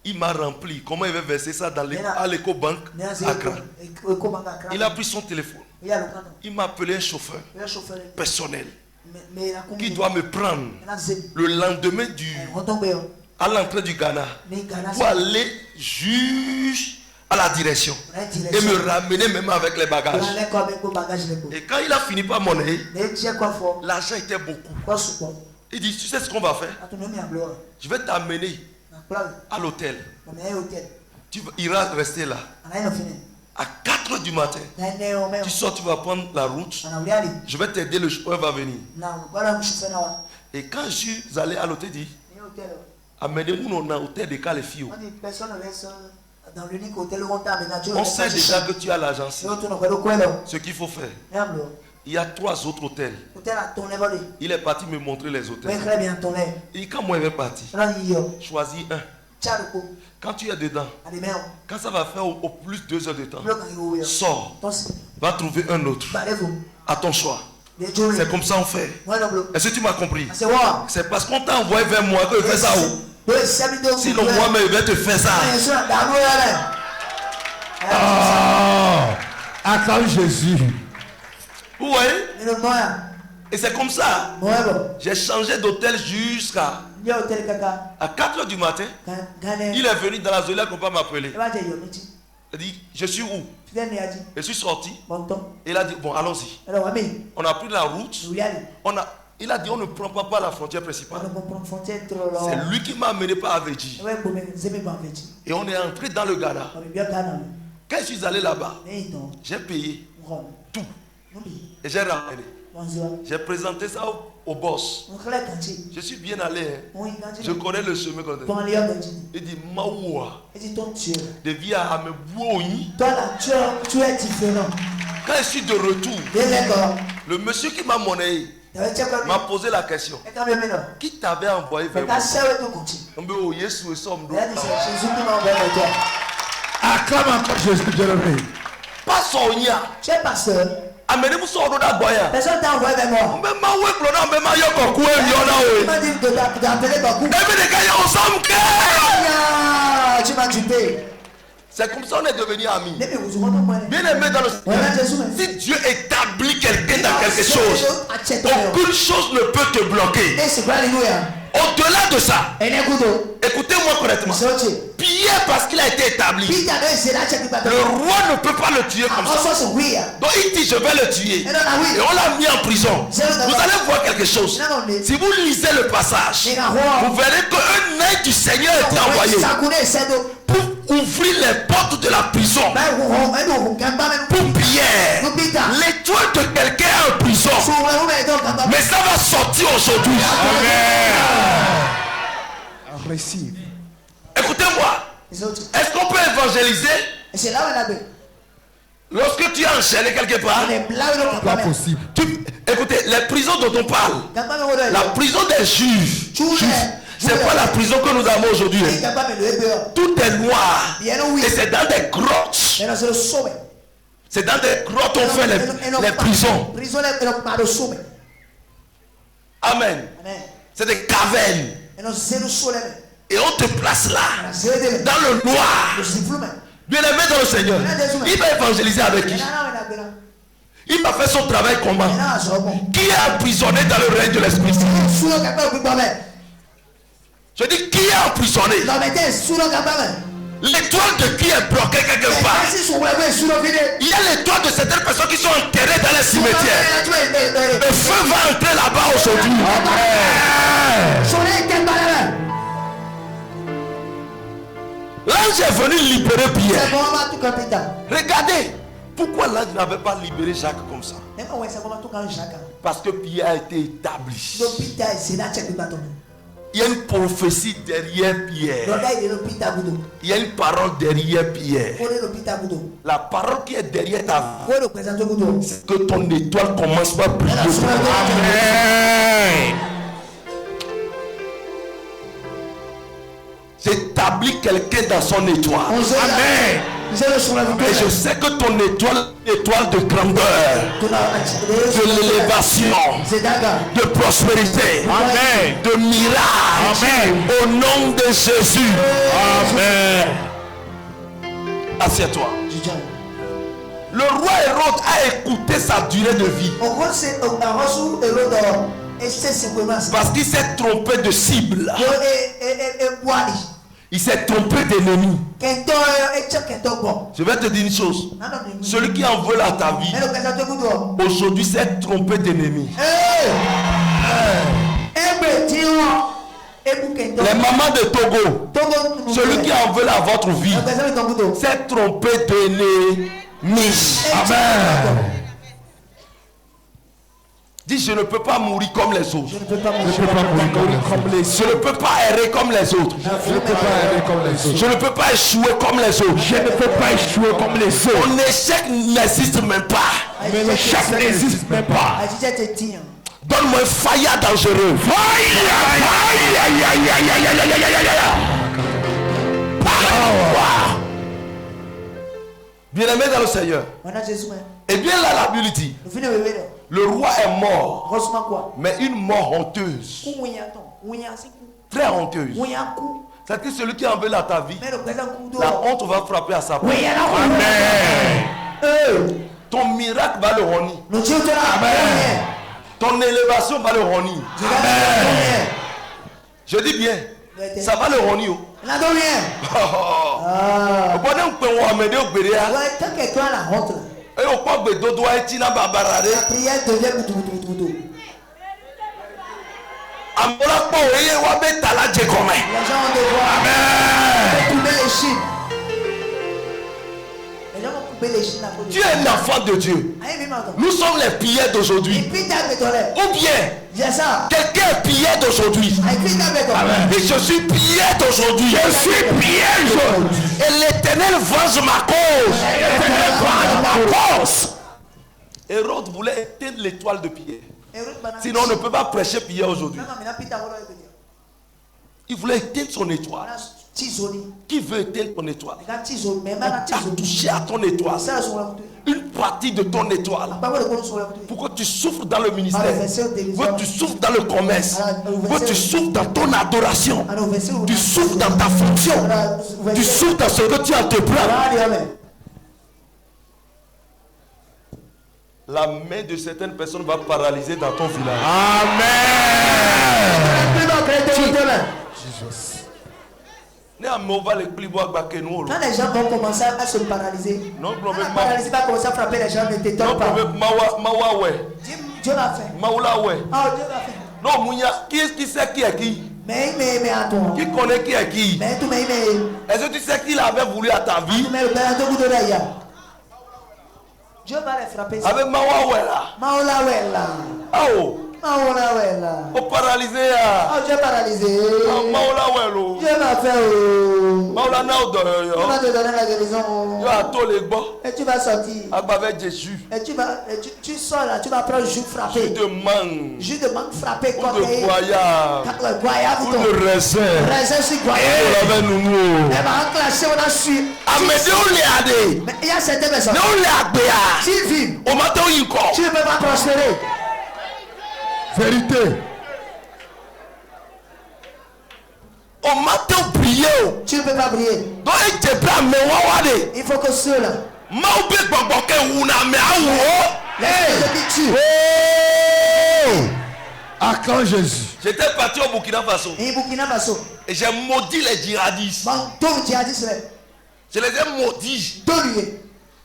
Il m'a rempli. Comment il va verser ça à l'éco-banque Accra? Il a pris son téléphone. Il m'a appelé un chauffeur personnel qui doit me prendre le lendemain à l'entrée du Ghana pour aller à la direction et me ramener même avec les bagages. Et quand il a fini par monnayer, l'argent était beaucoup. Il dit, tu sais ce qu'on va faire? Je vais t'amener à l'hôtel. Tu iras rester là. À 4h du matin, tu sors, tu vas prendre la route. Je vais t'aider, le chauffeur va venir. Et quand je suis allé à l'hôtel, il dit, amenez-nous dans l'hôtel de Califio. On sait déjà que tu as l'agence. Ce qu'il faut faire. Il y a 3 autres hôtels. Il est parti me montrer les hôtels. Et quand moi il est parti, choisis un. Quand tu es dedans, quand ça va faire au plus 2 heures de temps, sors, va trouver un autre. À ton choix. C'est comme ça on fait. Est-ce que tu m'as compris? C'est parce qu'on t'a envoyé vers moi que je fais ça où? Sinon moi-même je vais te faire ça. Acclame Jésus. Vous voyez? Et c'est comme ça. J'ai changé d'hôtel jusqu'à 4h du matin. Il est venu dans la zone, qu'on peut m'appeler. Il a dit, je suis où? Je suis sorti. Il a dit, bon, allons-y. On a pris la route. Il a dit, on ne prend pas par la frontière principale. C'est lui qui m'a amené par Avedji. Et on est entré dans le Ghana. Quand je suis allé là-bas, j'ai payé tout. Et j'ai ramené. J'ai présenté ça au boss. Je suis bien allé. Je connais le chemin. Il dit, Maoua. De via à me bouillir. Toi là, tu es différent. Quand je suis de retour, le monsieur qui m'a monnayé m'a posé la question. Qui t'avait envoyé vers moi? Jésus qui m'a envoyé vers toi. Acclame encore Jésus, je le prie. Pas Sonia. Tu es pasteur. Amenez-vous sur le d'Aboya. Personne t'a envoyé vers moi. Mais ma ouais, Clona, mais ma yoko, quoi, il y en a, oui. Tu m'as dit d'appeler Bakou. Et puis les gars, ensemble, tu m'as dupé. c'est comme ça qu'on est devenus amis. Bien aimé dans le Seigneur. Si Dieu établit quelqu'un dans quelque chose, aucune chose ne peut te bloquer. Au-delà de ça, écoutez-moi correctement. Pierre, parce qu'il a été établi, le roi ne peut pas le tuer comme ça. Donc il dit, je vais le tuer. Et on l'a mis en prison. Vous allez voir quelque chose. Si vous lisez le passage, vous verrez qu'un œil du Seigneur est envoyé pour ouvrir les portes de la prison. Pour Pierre, l'étoile de quelqu'un est en prison. Mais ça va sortir aujourd'hui. Récit. Écoutez-moi. Est-ce qu'on peut évangéliser lorsque tu es enchaîné quelque part? Pas possible. Écoutez, les prisons dont on parle, la prison des juifs, c'est pas la prison que nous avons aujourd'hui. Tout est noir. Et c'est dans des grottes. C'est dans des grottes qu'on fait les prisons. Amen. C'est des cavernes. Et on te place là, dans le noir. Bien aimé dans le Seigneur. Il va évangéliser avec qui? Il va faire son travail comment? Qui est emprisonné dans le règne de l'Esprit? Je dis, qui est emprisonné? L'étoile de qui est bloquée quelque part? Il y a l'étoile de certaines personnes qui sont enterrées dans les cimetières. Le feu va entrer là-bas aujourd'hui. L'ange est venu libérer Pierre. Regardez, pourquoi l'ange n'avait pas libéré Jacques comme ça? Parce que Pierre a été établi. Il y a une prophétie derrière Pierre. Il y a une parole derrière Pierre. La parole qui est derrière ta vie, c'est que ton étoile commence par briller. Amen. J'établis quelqu'un dans son étoile. Amen. Et je sais que ton étoile est une étoile de grandeur, de l'élévation, de prospérité, amen, de miracle, amen, au nom de Jésus. Amen. Assieds-toi. Le roi Hérode a écouté sa durée de vie parce qu'il s'est trompé de cible. Il s'est trompé d'ennemi. Je vais te dire une chose. Celui qui en veut à ta vie, aujourd'hui s'est trompé d'ennemi. Les mamans de Togo, celui qui en veut à votre vie, s'est trompé d'ennemi. Amen. Dis, je ne peux pas mourir comme les autres. Je ne peux pas mourir comme les autres. Je ne peux pas errer comme les autres. Je ne peux pas échouer comme les autres. Je ne peux pas échouer comme les autres. Mon échec n'existe même pas. Mon échec n'existe même pas. Donne-moi un faïa dangereux. Bien aimé dans le Seigneur. Et bien là, la Bible dit, le roi est mort, mais une mort honteuse, très honteuse. C'est que celui qui en veut à ta vie, la honte va frapper à sa porte. Amen. Ton miracle va le honir. Amen. Ton élévation va le honir. Amen. Je dis bien, ça va le honir. La prière devient boutou. Les gens ont devoir tourner les chiffres. Les Tu es un enfant de Dieu. Nous sommes les pilleurs d'aujourd'hui. Ou bien, quelqu'un est pillé d'aujourd'hui. Et je suis pillé d'aujourd'hui. Je suis pillé d'aujourd'hui. Et l'Éternel venge ma cause. Ma cause. Hérode voulait éteindre l'étoile de Pierre. Sinon, on ne peut pas prêcher Pierre aujourd'hui. Il voulait éteindre son étoile. Qui veut éteindre ton étoile? Tu as touché à ton étoile. Une partie de ton étoile. Pourquoi tu souffres dans le ministère? Pourquoi tu souffres dans le commerce? Pourquoi tu souffres dans ton adoration? Tu souffres dans ta fonction. Tu souffres dans ce que tu entreprends. La main de certaines personnes va paralyser dans ton village. Amen. Quand les gens vont commencer à se paralyser, la paralysie va commencer à frapper les gens, ne t'étonne pas. Dieu l'a fait. Dieu l'a fait. Non, Mounia, qui sait qui est qui? Mais attends. Qui connaît qui est qui? Est-ce que tu sais qui avait voulu à ta vie? Dieu va les frapper. Avec Mawawela. Oh. Pour paralyser. Dieu est paralysé. Dieu va faire. Il va te donner la guérison. Et tu vas sortir. Et tu sors là, tu vas prendre jus frappé. Jus de mangue frappé comme des goyave. Ou de raisin. Raisin sur goyave. Et va enclencher, on a su. Mais il y a certaines personnes. S'ils vivent, tu ne peux pas prospérer. Vérité. On m'a prié. Tu ne peux pas prier. Il faut que ceux-là. À quand Jésus? J'étais parti au Burkina Faso. Et j'ai maudit les djihadistes. Je les ai maudits.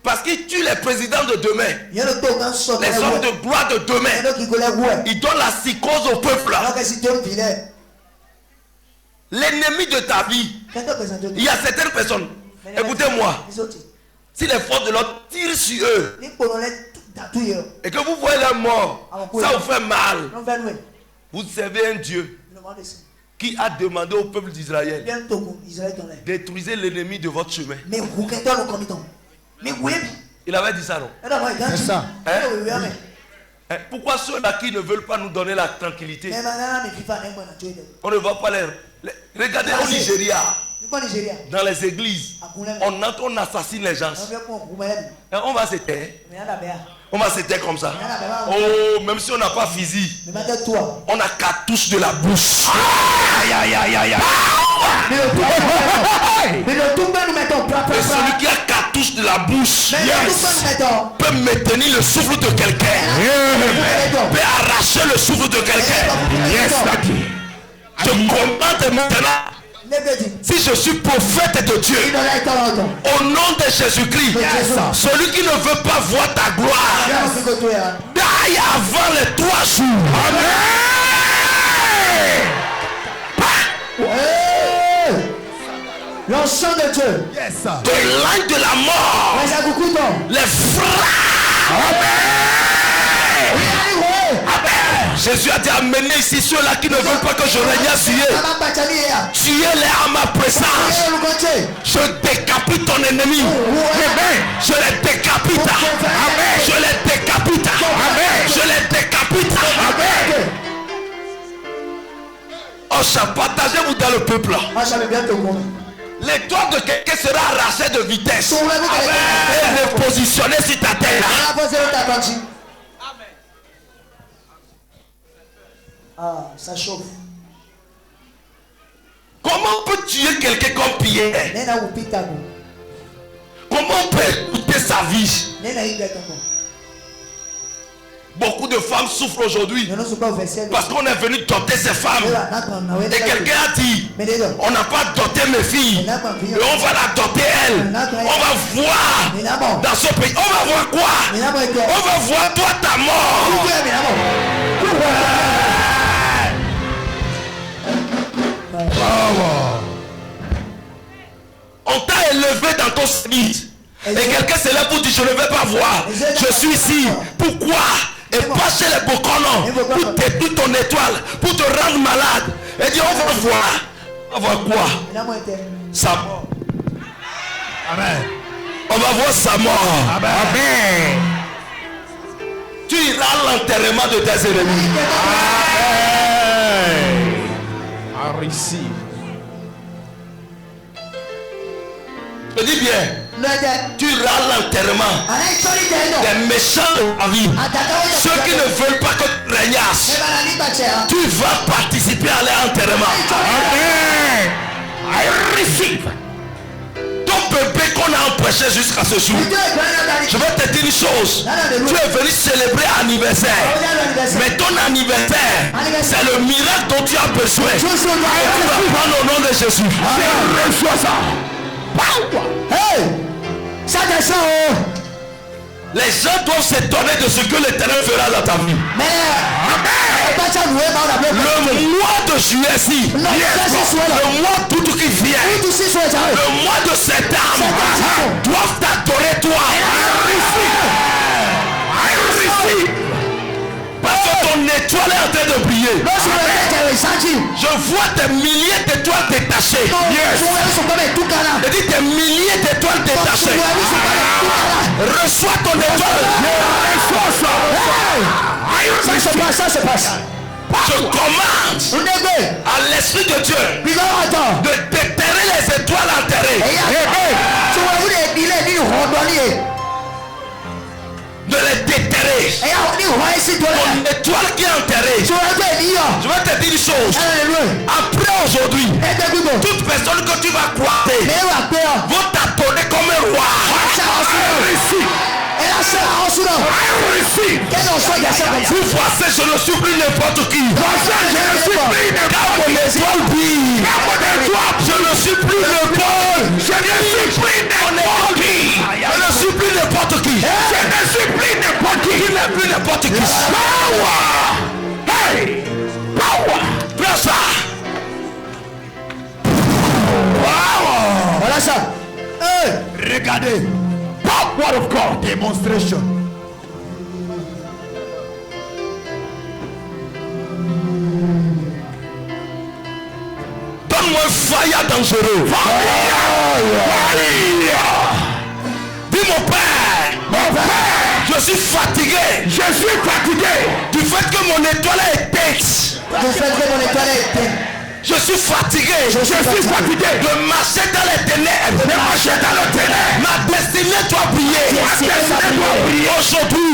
Parce qu'ils tuent les présidents de demain. Les hommes de gloire de demain. Ils donnent la psychose au peuple. L'ennemi de ta vie. Il y a certaines personnes. Écoutez-moi. Si les forces de l'ordre tirent sur eux et que vous voyez leur mort, ça vous fait mal. Vous servez un Dieu qui a demandé au peuple d'Israël: détruisez l'ennemi de votre chemin. Il avait dit ça, non? C'est ça. Pourquoi ceux-là qui ne veulent pas nous donner la tranquillité, on ne va pas les... Regardez au Nigeria, dans les églises, on entre, on assassine les gens. Et on va se taire. On va se taire comme ça. Oh, même si on n'a pas physique, on a cartouche de la bouche. Aïe, aïe, aïe, aïe. Et celui qui a cartouche de la bouche peut maintenir le souffle de quelqu'un, peut arracher le souffle de quelqu'un. Je commande maintenant, si je suis prophète de Dieu, au nom de Jésus-Christ, celui qui ne veut pas voir ta gloire, d'aille avant les 3 jours. Amen. L'encens de Dieu. De l'ange de la mort. Les frappes. Amen. Jésus a dit: amenez ici ceux-là qui ne veulent pas que je règne sur eux. Tuez-les à ma présence. Je décapite ton ennemi. Amen. Je les décapite. Amen. Je les décapite. Amen. Je les décapite. Amen. Oh, ça partagez-vous dans le peuple. L'étoile de quelqu'un sera arrachée de vitesse et repositionnée sur ta tête. Ah, ça chauffe. Comment on peut tuer quelqu'un comme Pierre? Comment on peut écouter sa vie? Beaucoup de femmes souffrent aujourd'hui parce qu'on est venu doter ces femmes. Et quelqu'un a dit: on n'a pas doté mes filles, et on va la doter elle. On va voir dans ce pays. On va voir quoi? On va voir toi ta mort. On t'a élevé dans ton service. Et quelqu'un se lève pour dire, je ne vais pas voir. Je suis ici. Pourquoi? Et passer les boconos pour détruire ton étoile, pour te rendre malade. Et dire, on va voir. On va voir quoi? Sa mort. Amen. On va voir sa mort. Amen. Tu iras à l'enterrement de tes ennemis. Amen. I receive. Je dis bien. Tu iras à l'enterrement des méchants de la vie. Ceux qui ne veulent pas que tu régnasses. Tu vas participer à leur enterrement. Amen. I receive. Ton bébé qu'on a empêché jusqu'à ce jour. Je vais te dire une chose. Tu es venu célébrer anniversaire. Mais ton anniversaire, c'est le miracle dont tu as besoin. Et tu vas prendre au nom de Jésus. Reçois ça. Hey! Ça descend. Les gens doivent s'étonner de ce que l'Éternel fera dans ta vie. Le mois de juillet-ci, le mois d'août qui vient, le mois de septembre, doivent t'adorer toi. Parce que ton étoile est en train de briller. Je vois des milliers d'étoiles détachées. Je dis des milliers d'étoiles détachées. Reçois ton étoile. Ça se passe. Je commande à l'Esprit de Dieu de déterrer les étoiles enterrées. De les déterrer. Ton étoile qui est enterrée. Je vais te dire une chose. Après aujourd'hui, toute personne que tu vas croiser vont t'attendre comme un roi. Vous voici, je ne suis plus n'importe qui. Car mon étoile brille. Je ne suis plus n'importe qui. Je ne suis plus n'importe qui. Je ne suis plus n'importe qui. Je ne suis plus n'importe qui. Je ne plus n'importe qui. Power. Hey. Power. Prends ça. Voilà ça. Hey. Regardez. Power of God. Demonstration. Donne-moi un fire dangereux. Dis mon père. Je suis fatigué. Du fait que mon étoile est éteinte. Je suis fatigué. De marcher dans les ténèbres. Ma destinée doit briller. Aujourd'hui.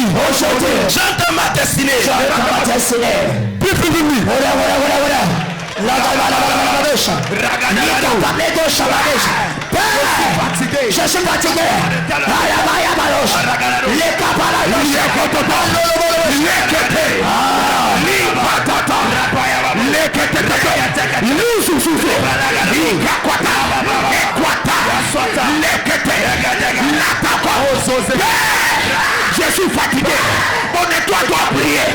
J'entends ma destinée. Je suis fatigué. Je suis fatigué. Mon étoile doit briller.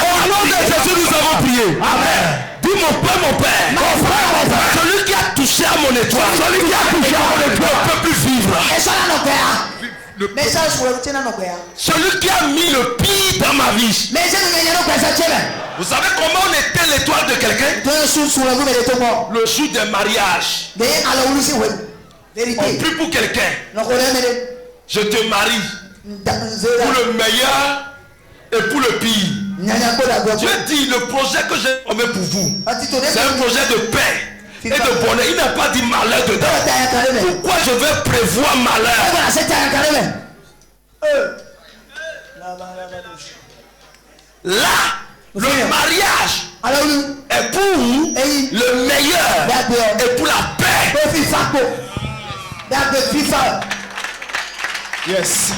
Au nom de Jésus, nous avons prié. Amen. Dis mon père. Celui qui a touché à mon étoile, ne peut plus vivre. Celui qui a mis le pire dans ma vie. Vous savez comment on était l'étoile de quelqu'un? Le jour des mariages. On prie pour quelqu'un. Je te marie pour le meilleur et pour le pire. Dieu dit, le projet que j'ai formé pour vous, c'est un projet de paix et de bonheur. Il n'a pas dit malheur dedans. Pourquoi je vais prévoir malheur? Là, le mariage est pour le meilleur et pour la paix. Yes.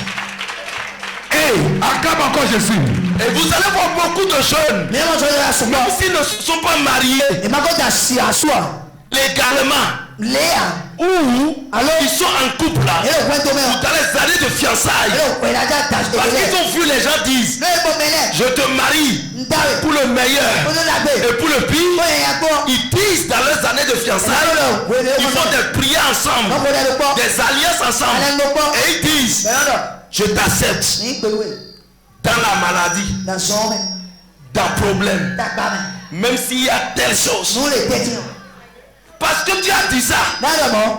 Et acclame encore Jésus. Et vous allez voir beaucoup de jeunes, même s'ils ne sont pas mariés, légalement, ou alors ils sont en couple là, dans les années de fiançailles, parce qu'ils ont vu les gens disent, je te marie pour le meilleur et pour le pire. Ils disent dans leurs années de fiançailles, ils font des prières ensemble, des alliances ensemble, et ils disent, je t'accepte dans la maladie, dans le problème, même s'il y a telle chose. Parce que tu as dit ça,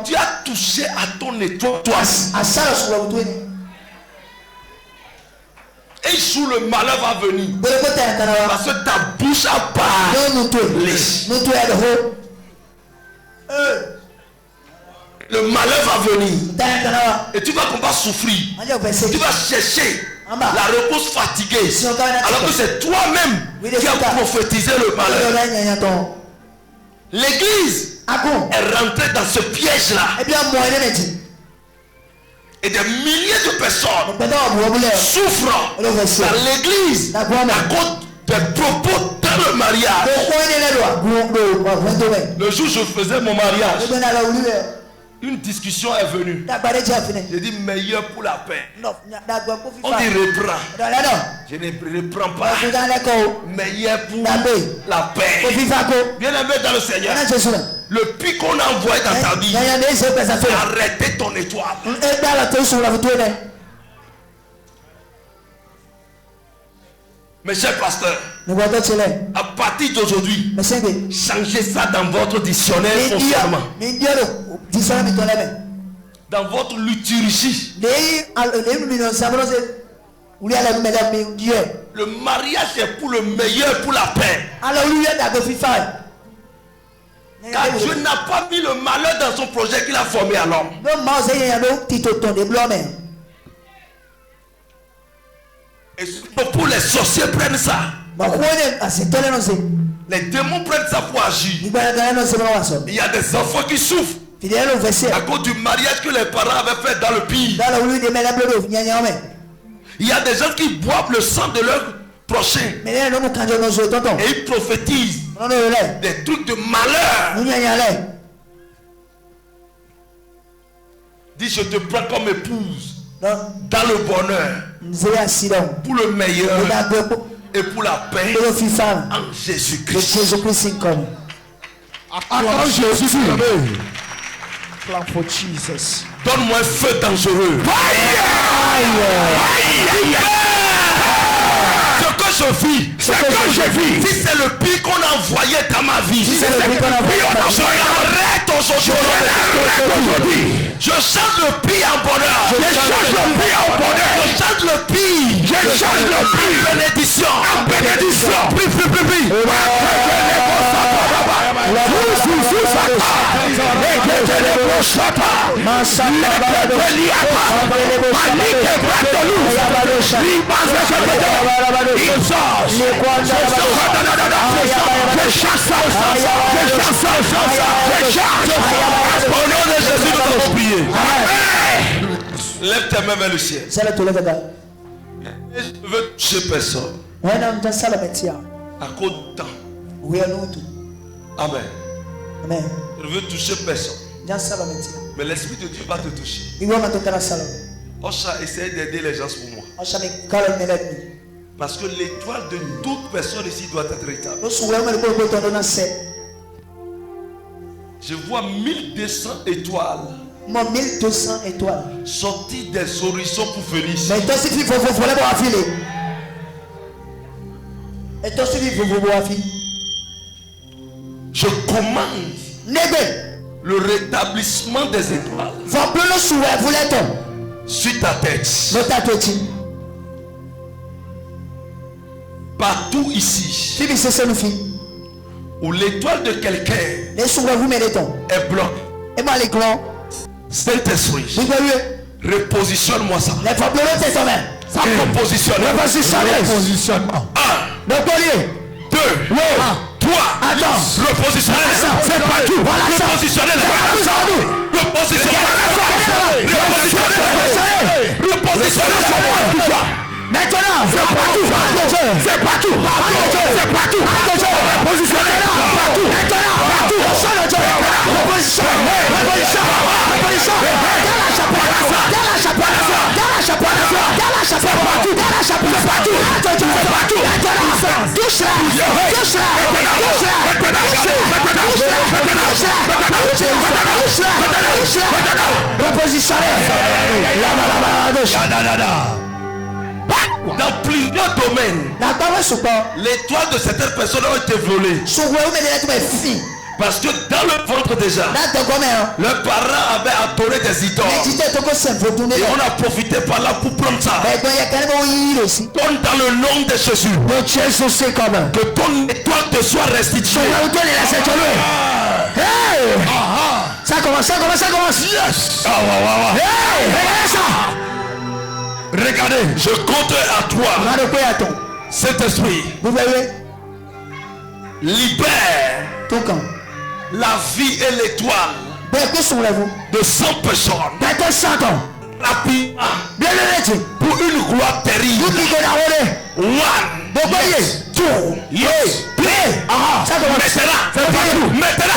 tu as touché à ton étoile. Et jour le malheur va venir. Parce que ta bouche a parlé. Le malheur va venir. Et tu vas pouvoir souffrir. Tu vas chercher la réponse fatiguée. Alors que c'est toi-même qui as prophétisé le malheur. L'église est rentrée dans ce piège-là. Et des milliers de personnes souffrent dans l'église à cause des propos dans le mariage. Le jour où je faisais mon mariage, une discussion est venue. J'ai dit meilleur pour la paix. On dit reprend. Je ne reprends pas. Meilleur pour la paix. Bien aimé dans le Seigneur. Le pic qu'on a envoyé dans ta vie, arrêtez ton étoile. Mes chers pasteurs, à partir d'aujourd'hui, changez ça dans votre dictionnaire fonctionnement. Dans votre liturgie. Le mariage est pour le meilleur, pour la paix. Car Dieu n'a pas mis le malheur dans son projet qu'il a formé à l'homme. Et pour les sorciers prennent ça. Les démons prennent ça pour agir. Il y a des enfants qui souffrent à cause du mariage que les parents avaient fait dans le pays. Il y a des gens qui boivent le sang de leur prochain. Et ils prophétisent des trucs de malheur. Dis, je te prends comme épouse dans le bonheur, pour le meilleur et pour la paix en Jésus-Christ. Donne-moi un feu dangereux. Ce que je vis, si c'est le pire qu'on a envoyé dans ma vie, je l'arrête aujourd'hui. Je change le pire en bonheur. Je change le pire en bonheur. Je change le pire. Je change le pire en bénédiction. En bénédiction. Lève tes mains vers le ciel. Je veux toucher personne à cause de temps. Amen. Je veux toucher personne. Mais l'Esprit de Dieu va te toucher. Ocha, essaye d'aider les gens pour moi. Parce que l'étoile de toute personne ici doit être établie. Je vois 1200 étoiles. 1200 étoiles sorties des horizons pour venir ici. Je commande le rétablissement des étoiles sur ta tête. Partout ici où l'étoile de quelqu'un est bloquée. Saint-Esprit, repositionne-moi ça. Ça repositionne. Repositionnement. 1, 2, 3. Repositionner. C'est pas tout. Repositionner. Repositionner. Maintenant, c'est partout. C'est partout. C'est partout. Repositionnez partout. Maintenant, partout. Reposition. Dans plusieurs domaines, l'étoile de certaines personnes ont été volées. Parce que dans le ventre déjà, leurs parents avaient adoré des idoles. Et on a profité par là pour prendre ça. Donne dans le nom de Jésus. Que ton étoile te soit restituée. Ça commence. Yes. Regardez, je compte à toi. Cet esprit libère la vie et l'étoile de 100 personnes. Rapidement. Pour une gloire terrible. 1, 2, 3. Maintenant.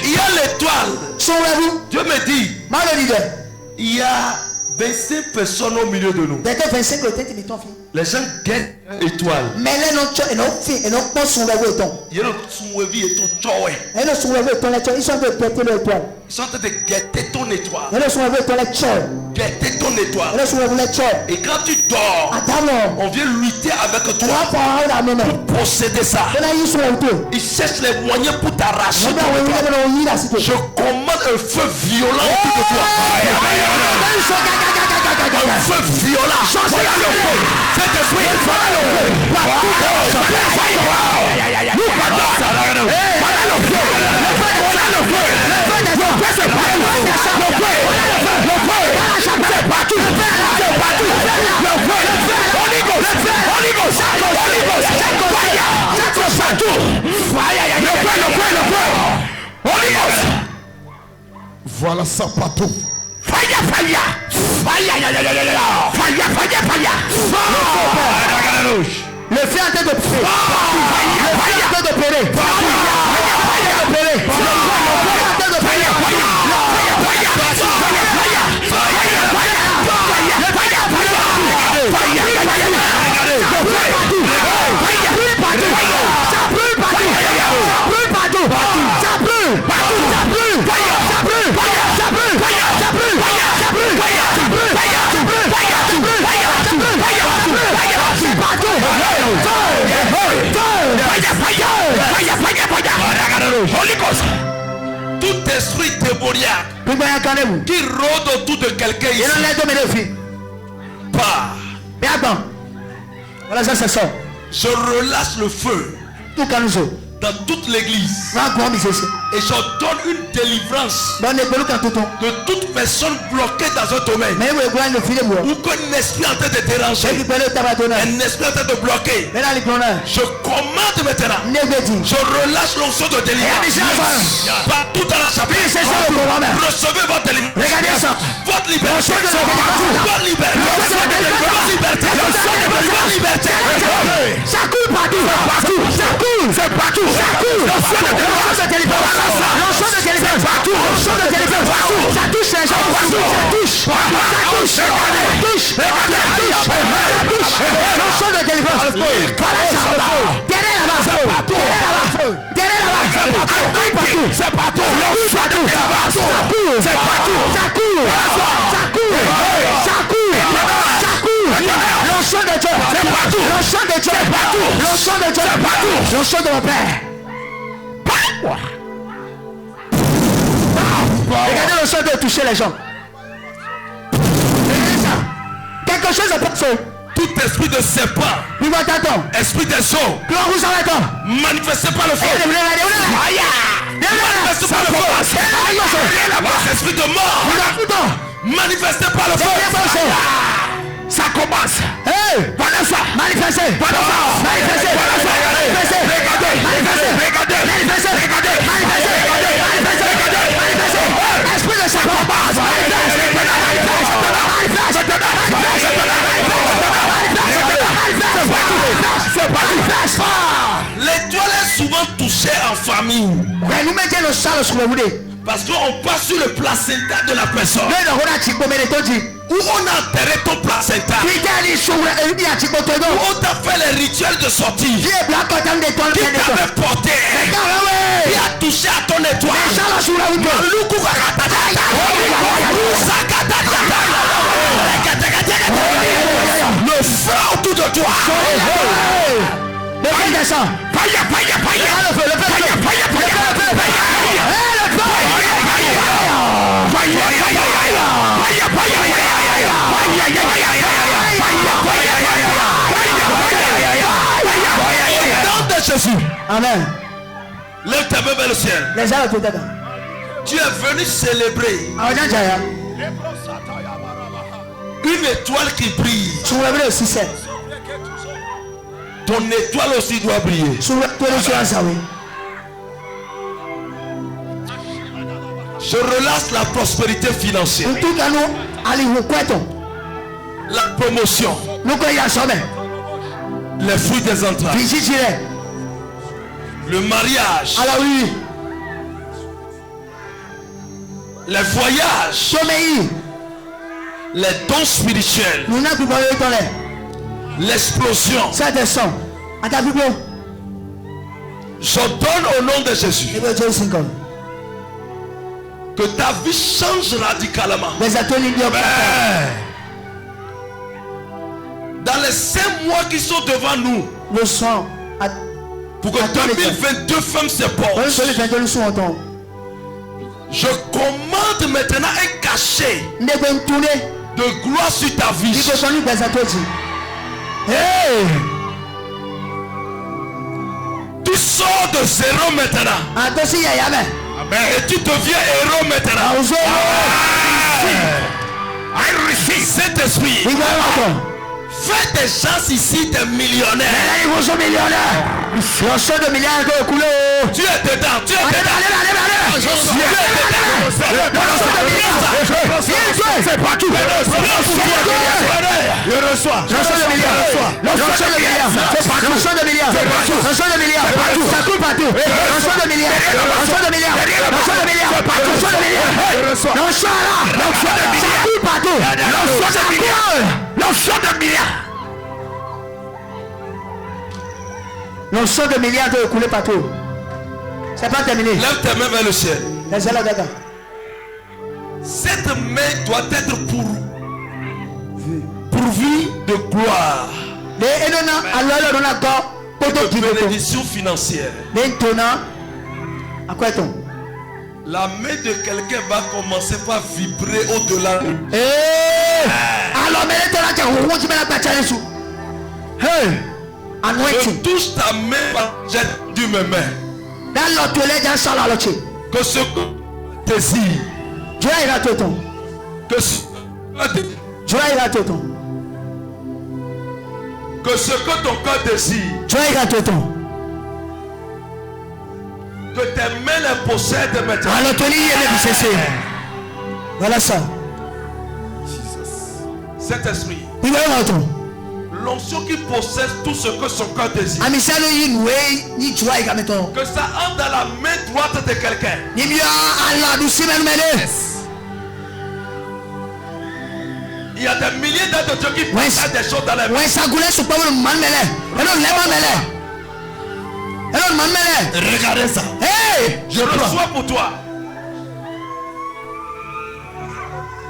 Il y a l'étoile. Dieu me dit, il y a 25 personnes au milieu de nous. Les gens gagnent l'étoile. Ils sont en train de guetter ton étoile. Guetter ton étoile. Et quand tu dors, on vient lutter avec toi pour posséder ça. Ils cherchent les moyens pour t'arracher. Je commande un feu violent autour de toi. Un feu violent. Cet esprit. Voilà ça partout. Le feu en train de Tout esprit démoniaque qui rôde autour de quelqu'un ici, part. Je relâche le feu dans toute l'église. Et je donne une délivrance de toute personne bloquée dans un domaine. Ou qu'un esprit en train de déranger. Un esprit en train de bloquer. Je commande maintenant. Je relâche l'onction de délivrance. Partout dans la chapelle. Recevez votre délivrance. Votre liberté. Votre liberté. Votre liberté. Ça coule partout. C'est partout. Ça touche les gens. Ça coule. partout. L'onction de Dieu est partout. L'onction de Dieu est partout. L'onction de mon Père. Regardez l'onction de toucher les gens. Quelque chose est passé. Tout esprit de serpent, esprit des eaux, manifestez pas le feu. Manifestez pas le feu. Esprit de mort, manifestez pas le feu. Ça commence. Vanessa, manifestez. Vanessa, manifestez. Manifestez. Regardez. Regardez. Manifestez. Regardez. Manifestez. Esprit de serpent, l'étoile est souvent touchée en famille. Parce qu'on passe sur le placenta de la personne. Où on a enterré ton placenta. Où on t'a fait les rituels de sortie. Qui t'avait porté. Qui a touché à ton étoile. Le feu autour de toi. Le feu descend. Dans Jésus. Amen. Lève ta main vers le ciel. Tu es venu célébrer une étoile qui brille. Ton étoile aussi doit briller. Je relâche la prospérité financière. La promotion. Les fruits des entrailles. Le mariage. Les voyages. Les dons spirituels. L'explosion. Je donne au nom de Jésus que ta vie change radicalement. Dans les 5 mois qui sont devant nous, pour que 2022 femmes se portent, je commande maintenant un cachet de gloire sur ta vie. Tu sors de zéro maintenant. Et tu deviens héros maintenant. I receive cet esprit. Fais des gens ici des millionnaires. Tu es dedans. Tu es dedans. C'est partout. Je reçois. Ça coule partout. L'onction de milliards doit couler partout. C'est pas terminé. Lève tes mains vers le ciel. Cette main doit être pourvue de gloire. De bénédiction financière. La main de quelqu'un va commencer par vibrer au-delà. Je touche ta main, j'ai dû me mettre. Que ce que tu désires, que ce que ton cœur désire, que tes mains les possèdent maintenant. Voilà ça. Cet esprit, l'onction qui possède tout ce que son cœur désire, que ça entre dans la main droite de quelqu'un. Il y a des milliers d'êtres de Dieu qui possèdent des choses dans les mains. Regardez ça. Je reçois pour toi.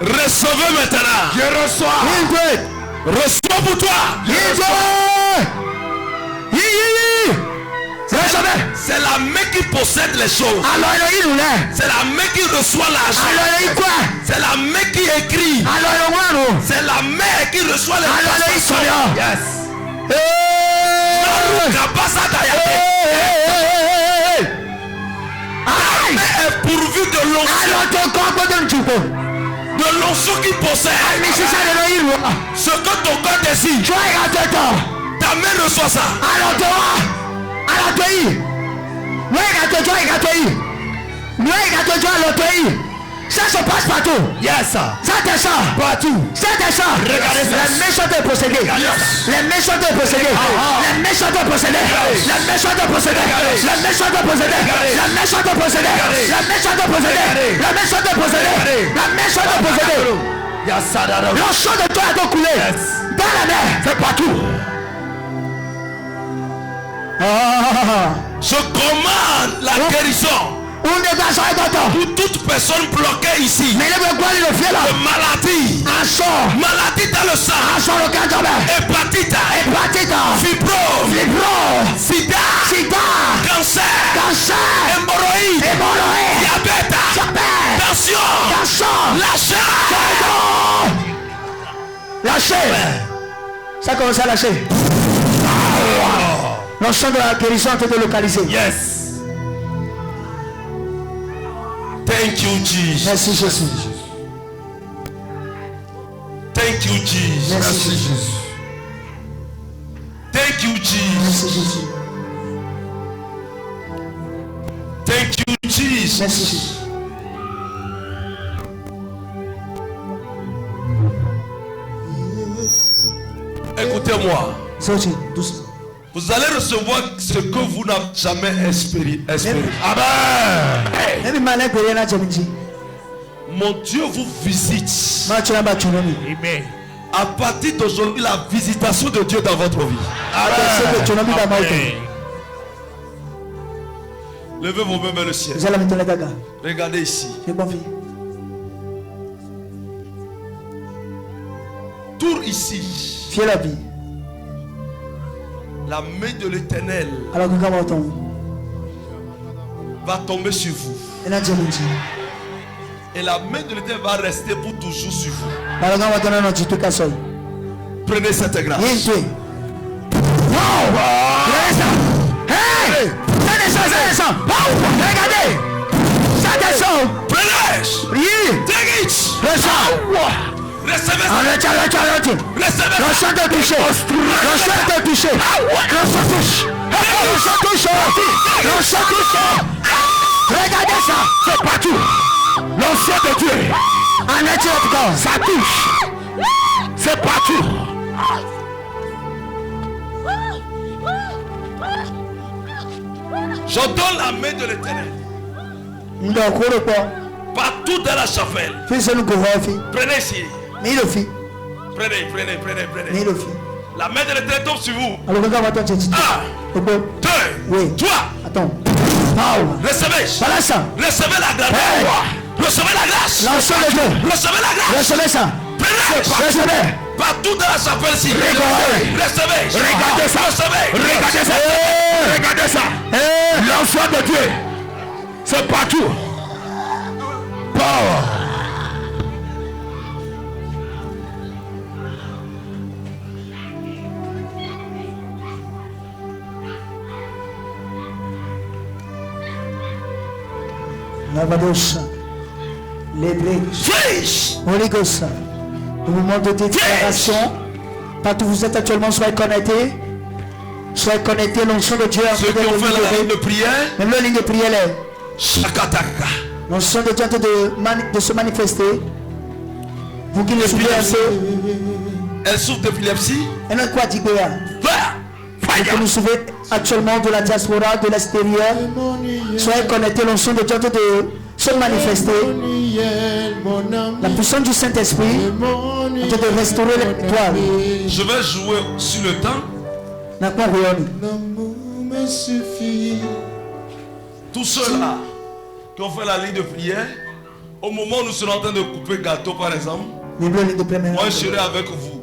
Recevez maintenant. Je reçois. Reçois pour toi. C'est la main qui possède les choses. C'est la main qui reçoit l'argent. C'est la main qui écrit. C'est la main qui reçoit les choses. Yes. La main est pourvue de l'onction. De l'onction qui possède. Ce que ton corps désire. Ta main reçoit ça. Ça se passe partout. Yes. Ça descend partout. Ça descend. Regardez ça. Les méchants de posséder. Les méchants de posséder. Les méchants de posséder. Les méchants de posséder. Les méchants de posséder. Les méchants de posséder. Les méchants de posséder. Les méchants de posséder. Les méchants de posséder. L'onction de toi a coulé dans la mer. C'est partout. Je commande la guérison pour toute personne bloquée ici. De maladie. Maladie dans le sang. Hépatite. Fibro. Sida. Cancer. Hémorroïde. Diabète. Tension. Lâchez. Ça commence à lâcher. L'ensemble de la guérison est délocalisé. Yes. Thank you, Jesus. Merci Jésus. Thank you, Jesus. Merci Jésus. Thank you, Jesus. Merci Jésus. Thank you, Jesus. Merci Jésus. Écoutez-moi. Doucement. Vous allez recevoir ce que vous n'avez jamais espéré. Amen. Mon Dieu vous visite. Amen. À partir d'aujourd'hui, la visitation de Dieu dans votre vie. Amen. Levez vos mains vers le ciel. Regardez ici. Tour ici. La main de l'Éternel va tomber sur vous. Et la main de l'Éternel va rester pour toujours sur vous. Prenez cette grâce. Regardez. Ça descend. Prenez. Take it. Recevez ça. L'enchant de toucher. L'enchant de toucher. L'enchant touche. Regardez ça. C'est partout. L'onction de Dieu. Ça touche. C'est partout. Je donne la main de l'Éternel. Partout dans la chapelle. Prenez ici. Prenez. La main de l'Éternel tombe sur vous. 1, 2, 3. Attends. Recevez. Recevez la grâce. Recevez la grâce. Recevez la grâce. Recevez ça. Recevez. Partout dans la chapelle ici. Recevez. Regardez ça. Regardez ça. L'enfant de Dieu. C'est partout. Power. Lavados, les briques, Holy Ghost, au moment de déclaration, partout où vous êtes actuellement, soyez connectés, l'onction de Dieu. Ceux qui ont fait la ligne de prière, même la ligne de prière est Shakataka. L'onction de Dieu de se manifester. Vous qui le suivez un peu. Elle souffre d'épilepsie. Elle n'a quoi dire. Vous qui nous suivez actuellement de la diaspora, de l'extérieur, soyez connectés, l'onction de Dieu de se manifester. La puissance du Saint-Esprit de restaurer l'étoile. Je vais jouer sur le temps. Tous ceux-là qui ont fait la ligne de prière, au moment où nous serons en train de couper gâteau par exemple, moi je serai avec vous.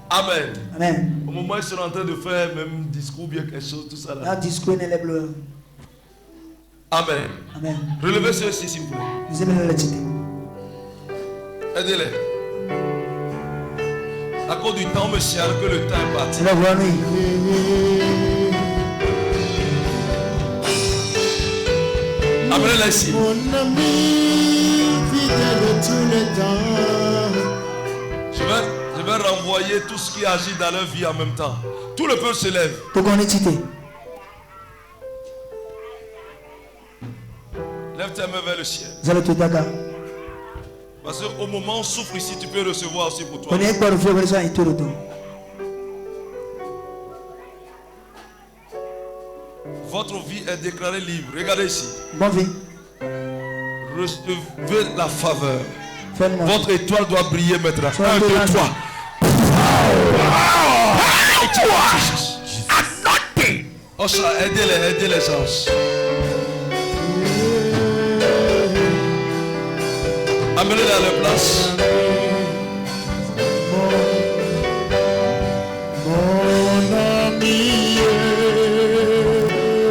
Amen. Amen. moment où ils sont en train de faire même discours, bien quelque chose, tout ça là. Un discours n'est les bleus. Amen. Amen. Relevez ceux-ci, s'il vous plaît. Vous aimez le titre. Aidez-les. À cause du temps, monsieur, que le temps est parti. La voix nuit. Amenez-les ici. Mon ami, fidèle de tous les temps. Je vais renvoyer tout ce qui agit dans leur vie en même temps. Tout le peuple se lève. Pourquoi on est cité? Lève tes mains vers le ciel. Parce qu'au moment où on souffre ici, tu peux recevoir aussi pour toi. Votre vie est déclarée libre. Regardez ici. Bonne vie. Recevez la faveur. Votre étoile doit briller maintenant. 1, 2, 3. Oh, ça, aidez les gens. Amenez-les à leur place. Mon ami.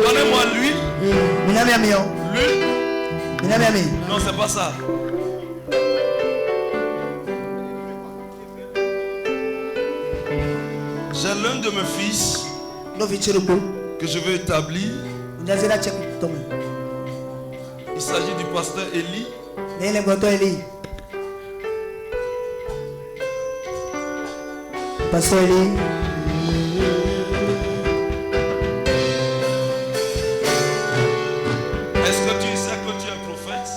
Donnez-moi l'huile. L'huile. Non, c'est pas ça. J'ai l'un de mes fils que je veux établir. Il s'agit du pasteur Eli. Pasteur Eli. Est-ce que tu sais que tu es prophète?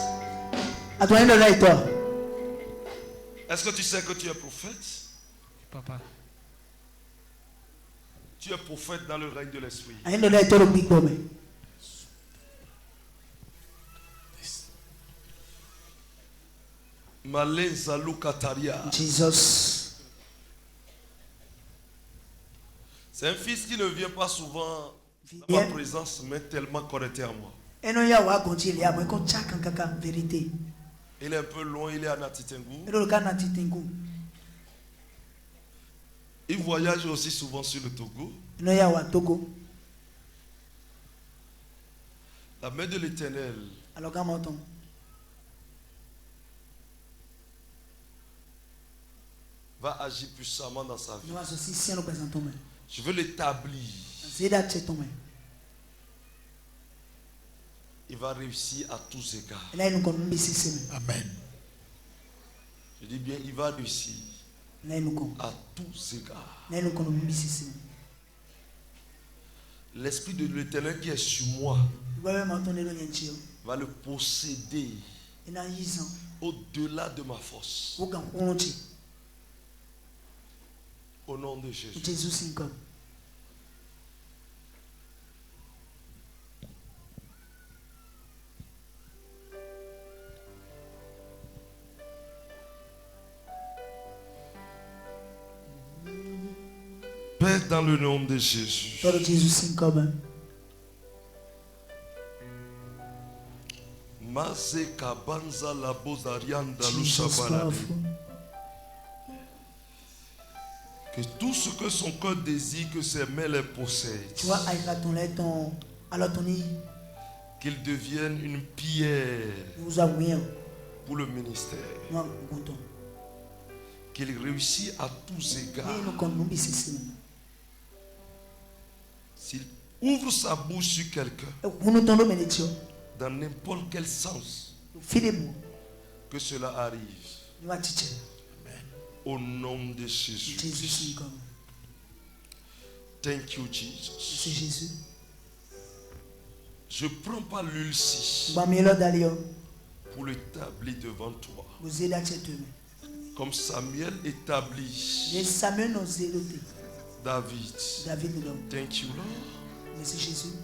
Est-ce que tu sais que tu es prophète? Papa. Tu es prophète dans le règne de l'esprit. Maleza Lukataria. Jesus. C'est un fils qui ne vient pas souvent dans ma présence, mais tellement connecté à moi. Il est un peu loin, il est à Natitengu. Il voyage aussi souvent sur le Togo. La main de l'Éternel va agir puissamment dans sa vie. Je veux l'établir. Il va réussir à tous égards. Amen. Je dis bien, il va réussir à tous égards. L'esprit de l'Éternel qui est sur moi va le posséder au-delà de ma force. Au nom de Jésus. Père, dans le nom de Jésus. Que tout ce que son cœur désire, que ses mains les possèdent. Qu'il devienne une pierre pour le ministère. Qu'il réussisse à tous égards. S'il ouvre sa bouche sur quelqu'un, dans n'importe quel sens, que cela arrive. Au nom de Jésus. Thank you, Jesus. Je prends pas l'ulci pour l'établir devant toi. Comme Samuel établit David. Thank you, Lord. Merci Jésus.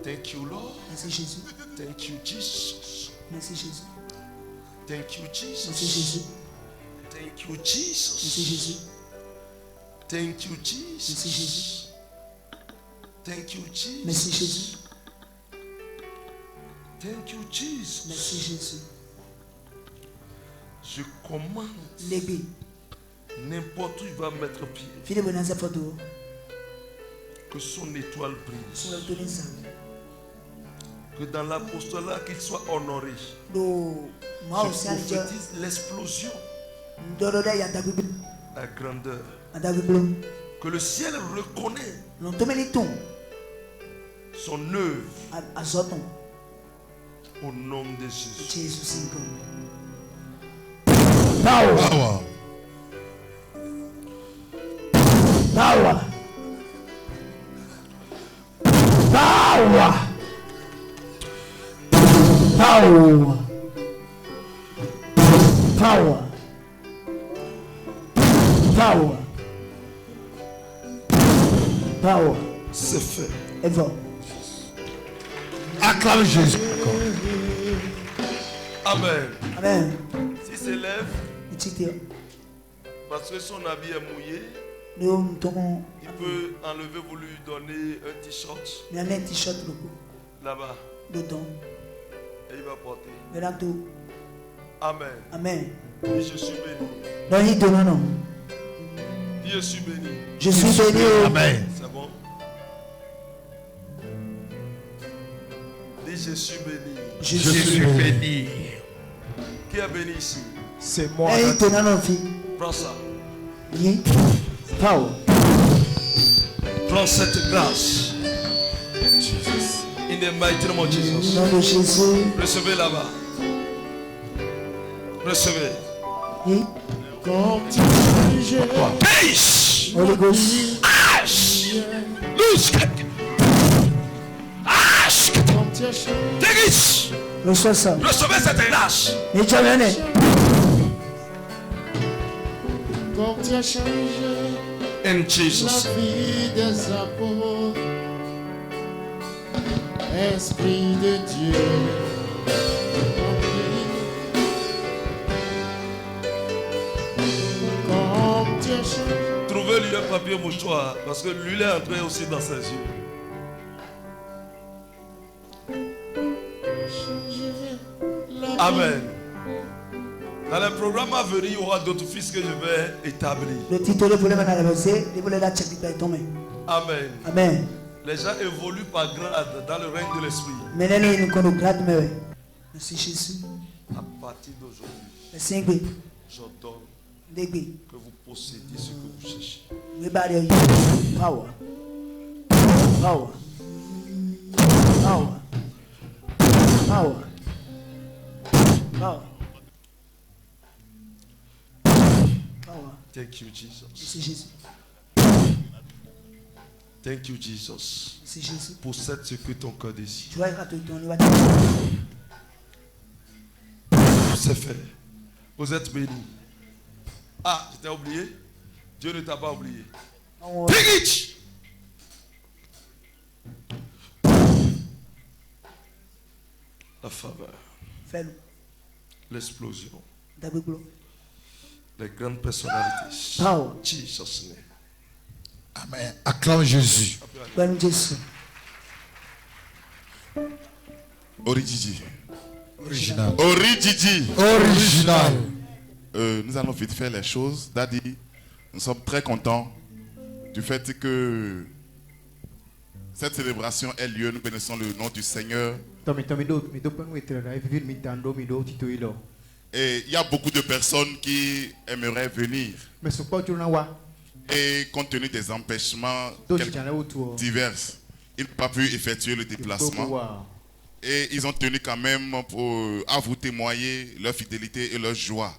Thank you, Lord. Merci Jésus. Thank you, Jesus. Merci Jésus. Thank you, Jesus. Merci Jésus. Thank you, Jesus. Merci Jésus. Thank you, Jesus. Merci Jésus. Thank you, Jesus. Merci Jésus. Thank you, Jesus. Merci Jésus. Je commande n'importe où il va mettre pied. Que son étoile brille. Que dans l'apostolat qu'il soit honoré. Je prophétise l'explosion. La grandeur. Que le ciel reconnaît son œuvre. Au nom de Jésus. Power. Power. Power. Power. Power. Power. Power. C'est fait. Et bon. Acclame Jésus. Amen. Amen. S'il s'élève, parce que son habit est mouillé, il peut enlever, vous lui donner un t-shirt. Là-bas. Et il va porter. Amen. Amen. Et je suis béni. Non. Dis je suis béni. Je suis béni. Amen. C'est bon. Dis je suis béni. Je suis béni. Qui est béni ici? C'est moi. Prends ça. Power. Prends cette grâce. In the mighty name of Jesus. Nom de Jésus. Recevez là-bas. Recevez. Peace. Holy Ghost. Ash. Loose. Ash. Take it. Reçois ça. Recevez cette grâce. Et tu as mené. Comme tu as changé In Jesus. la vie des apôtres, Esprit de Dieu. Comme tu as changé. Trouvez-lui un papier mouchoir parce que l'huile est entrée aussi dans ses yeux. Amen. Dans le programme à venir, il y aura d'autres fils que je vais établir. Amen. Amen. Les gens évoluent par grade dans le règne de l'esprit. Merci Jésus. À partir d'aujourd'hui, j'ordonne que vous possédiez ce que vous cherchez. Power. Power. Power. Power. Power. Thank you, Jesus. C'est Jésus. Thank you, Jesus. C'est Jésus. Possède ce que ton cœur désire. C'est fait. Vous êtes bénis. Ah, je t'ai oublié. Dieu ne t'a pas oublié. Take it. La faveur. L'explosion. Les grandes personnalités. Power. Jesus name. Amen. Acclame Jésus. Origigi. Original. Origigi. Original. Nous allons vite faire les choses. Daddy, nous sommes très contents du fait que cette célébration ait lieu. Nous bénissons le nom du Seigneur. Et il y a beaucoup de personnes qui aimeraient venir. Et compte tenu des empêchements divers, ils n'ont pas pu effectuer le déplacement. Et ils ont tenu quand même à vous témoigner leur fidélité et leur joie.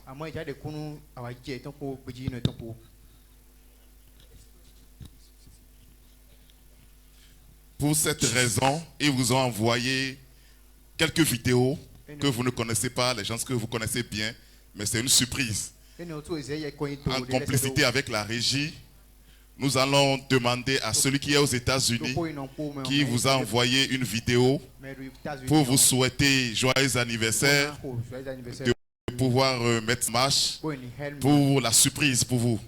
Pour cette raison, ils vous ont envoyé quelques vidéos que vous ne connaissez pas, les gens que vous connaissez bien, mais c'est une surprise. En complicité avec la régie, nous allons demander à celui qui est aux États-Unis, qui vous a envoyé une vidéo pour vous souhaiter joyeux anniversaire, de pouvoir mettre marche pour la surprise pour vous.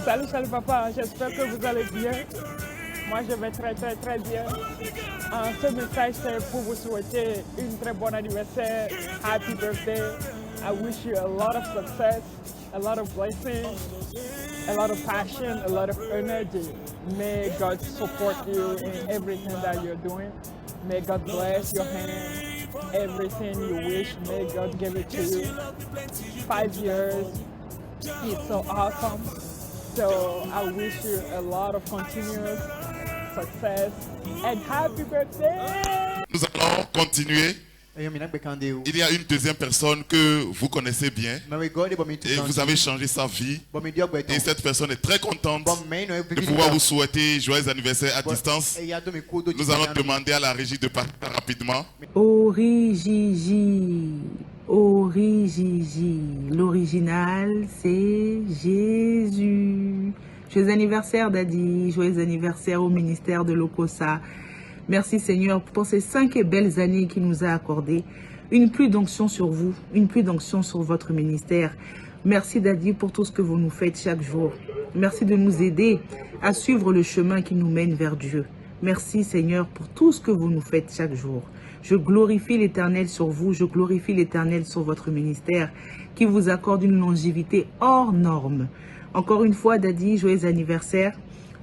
Salut papa, j'espère que vous allez bien. Moi je vais très bien. Ce message c'est pour vous souhaiter une très bonne anniversaire. Happy birthday. I wish you a lot of success, a lot of blessings, a lot of passion, a lot of energy. May God support you in everything that you're doing. May God bless your hands, everything you wish. May God give it to you. 5 years, it's so awesome. So I wish you a lot of continuous success and happy birthday. Nous allons continuer. Il y a une deuxième personne que vous connaissez bien et vous avez changé sa vie, et cette personne est très contente de pouvoir vous souhaiter joyeux anniversaire à distance. Nous allons demander à la régie de partir rapidement. Origigi, l'original c'est Jésus. Joyeux anniversaire Daddy, joyeux anniversaire au ministère de l'Okosa. Merci Seigneur pour ces 5 belles années qu'il nous a accordées. Une pluie d'onction sur vous, une pluie d'onction sur votre ministère. Merci Daddy pour tout ce que vous nous faites chaque jour. Merci de nous aider à suivre le chemin qui nous mène vers Dieu. Merci Seigneur pour tout ce que vous nous faites chaque jour. Je glorifie l'Éternel sur vous, je glorifie l'Éternel sur votre ministère qui vous accorde une longévité hors norme. Encore une fois Daddy, joyeux anniversaire.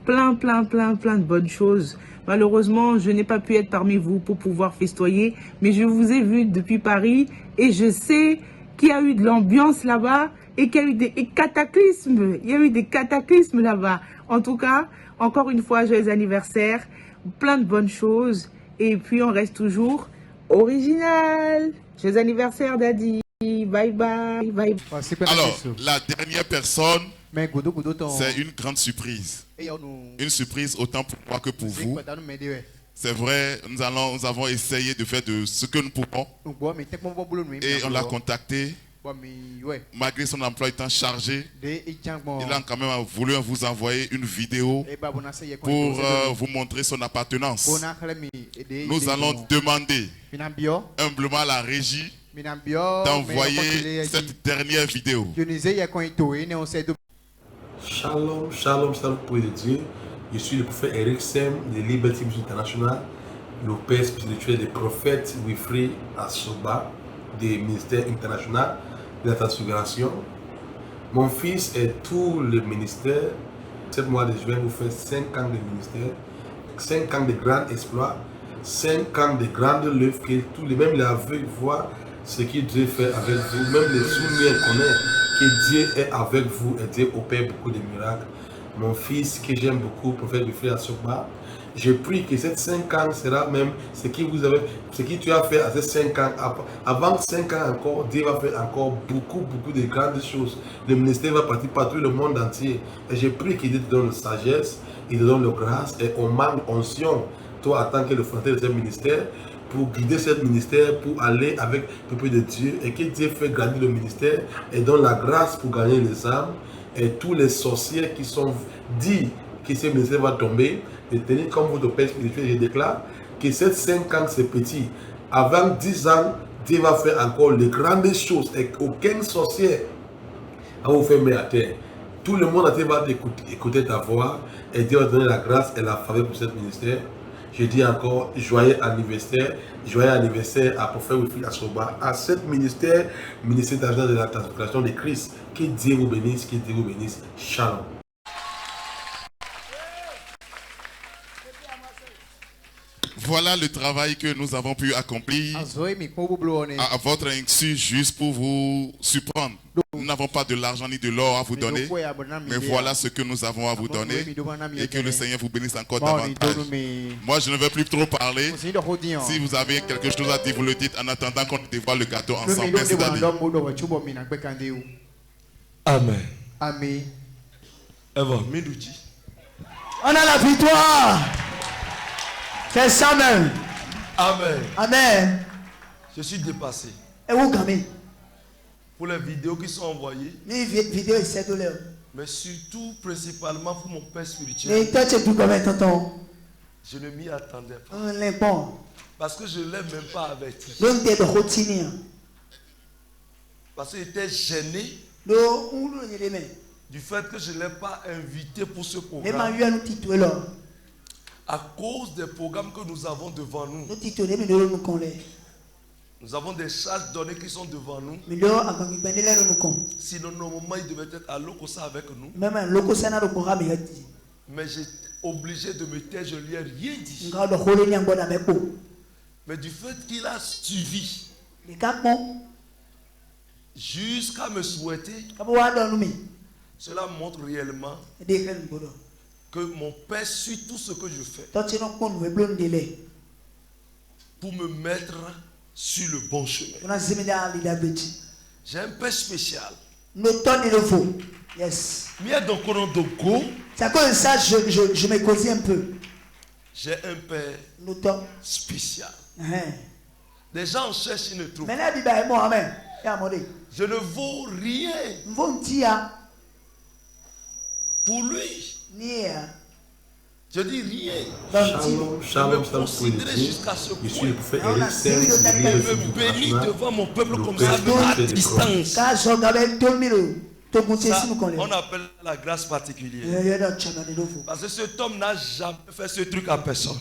Plein de bonnes choses. Malheureusement, je n'ai pas pu être parmi vous pour pouvoir festoyer, mais je vous ai vu depuis Paris et je sais qu'il y a eu de l'ambiance là-bas et qu'il y a eu des cataclysmes. Il y a eu des cataclysmes là-bas. En tout cas, encore une fois, joyeux anniversaire, plein de bonnes choses et puis on reste toujours original. Joyeux anniversaire, Daddy. Bye bye. Alors, la dernière personne, c'est une grande surprise. Une surprise autant pour moi que pour vous. C'est vrai, nous avons essayé de faire de ce que nous pouvons. Et on l'a contacté. Malgré son emploi étant chargé, il a quand même voulu vous envoyer une vidéo pour vous montrer son appartenance. Nous allons demander humblement à la régie d'envoyer cette dernière vidéo. Shalom, shalom, shalom pour Dieu. Je suis le prophète Eric Sem de Liberty Mission International, le père spirituel des prophètes Wilfrid Asoba des ministères internationaux de la transfiguration. Mon fils est tout le ministère. 7 mois de juin, vous faites 5 ans de ministère, 5 ans de grands exploits, 5 ans de grandes œuvres que tous les mêmes les aveugles voient ce que Dieu fait avec vous, même les sourds connaissent que Dieu est avec vous et Dieu opère beaucoup de miracles. Mon fils que j'aime beaucoup, prophète Wilfrid Asoba, je prie que ces 5 ans sera même ce que tu as fait à ces 5 ans. Avant 5 ans encore, Dieu va faire encore beaucoup de grandes choses. Le ministère va partir partout le monde entier. Et je prie qu'il te donne la sagesse, il te donne la grâce et on manque onction, toi en tant que le fondateur de ce ministère, pour guider ce ministère, pour aller avec le peuple de Dieu et que Dieu fait grandir le ministère et donne la grâce pour gagner les âmes et tous les sorciers qui sont dit que ce ministère va tomber, de tenir comme vous de père spirituel. Je déclare que ces 5 ans c'est petit. Avant 10 ans, Dieu va faire encore les grandes choses et aucun sorcier va vous faire mettre à terre. Tout le monde va écouter ta voix et Dieu va donner la grâce et la faveur pour ce ministère. Je dis encore joyeux anniversaire à prophète Wilfrid Asoba, à ce ministère d'argent de la transfiguration de Christ. Que Dieu vous bénisse, que Dieu vous bénisse. Shalom. Voilà le travail que nous avons pu accomplir à votre insu, juste pour vous surprendre. Nous n'avons pas de l'argent ni de l'or à vous donner, mais voilà ce que nous avons à vous donner et que le Seigneur vous bénisse encore davantage. Moi, je ne vais plus trop parler. Si vous avez quelque chose à dire, vous le dites en attendant qu'on dévoile le gâteau ensemble. Merci David. Amen. Amen. On a la victoire. C'est ça même. Amen. Amen. Je suis dépassé. Et où gamin? Pour les vidéos qui sont envoyées. Les vidéos ici de l'heure. Mais surtout, principalement pour mon père spirituel. Mais toi, tu es tout comme un tonton. Je ne m'y attendais pas. Oh, l'important. Parce que je ne l'ai même pas averti. Donc, tu es de routine. Parce qu'il était gêné du fait que je ne l'ai pas invité pour ce programme. À cause des programmes que nous avons devant nous. Nous avons des charges données qui sont devant nous. Sinon, normalement, il devait être à Lokossa avec nous. Mais j'ai obligé de me taire, je ne lui ai rien dit. Mais du fait qu'il a suivi jusqu'à me souhaiter, cela montre réellement que mon père suit tout ce que je fais pour me mettre sur le bon chemin. J'ai un père spécial. Yes. C'est à cause de ça je me causais un peu. J'ai un père spécial. Les gens cherchent, ils ne trouvent pas. Je ne vaux rien pour lui. Je dis rien. Je me considère jusqu'à ce point. Je me bénis devant mon peuple comme ça, à distance. Ça, on appelle la grâce particulière. Parce que cet homme n'a jamais fait ce truc à personne.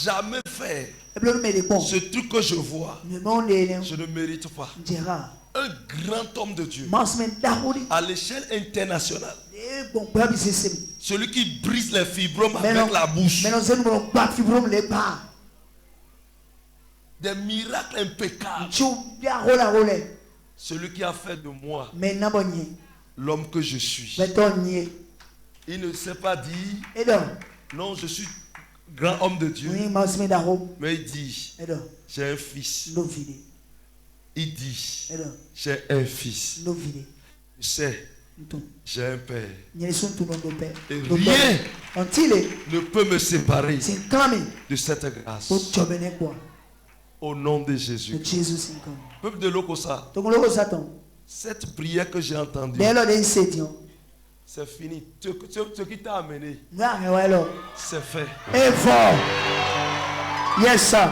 Jamais fait ce truc que je vois. Je ne mérite pas. Un grand homme de Dieu à l'échelle internationale. Celui qui brise les fibromes avec la bouche. Des miracles impeccables. Celui qui a fait de moi l'homme que je suis. Il ne s'est pas dit non, je suis grand homme de Dieu. Mais il dit j'ai un fils. Il dit j'ai un fils. Je sais, j'ai un père. Et rien ne peut me séparer de cette grâce. Au nom de Jésus. Peuple de Lokossa, cette prière que j'ai entendue, c'est fini. Ce qui t'a amené, c'est fait. Et fort. Yes, sir.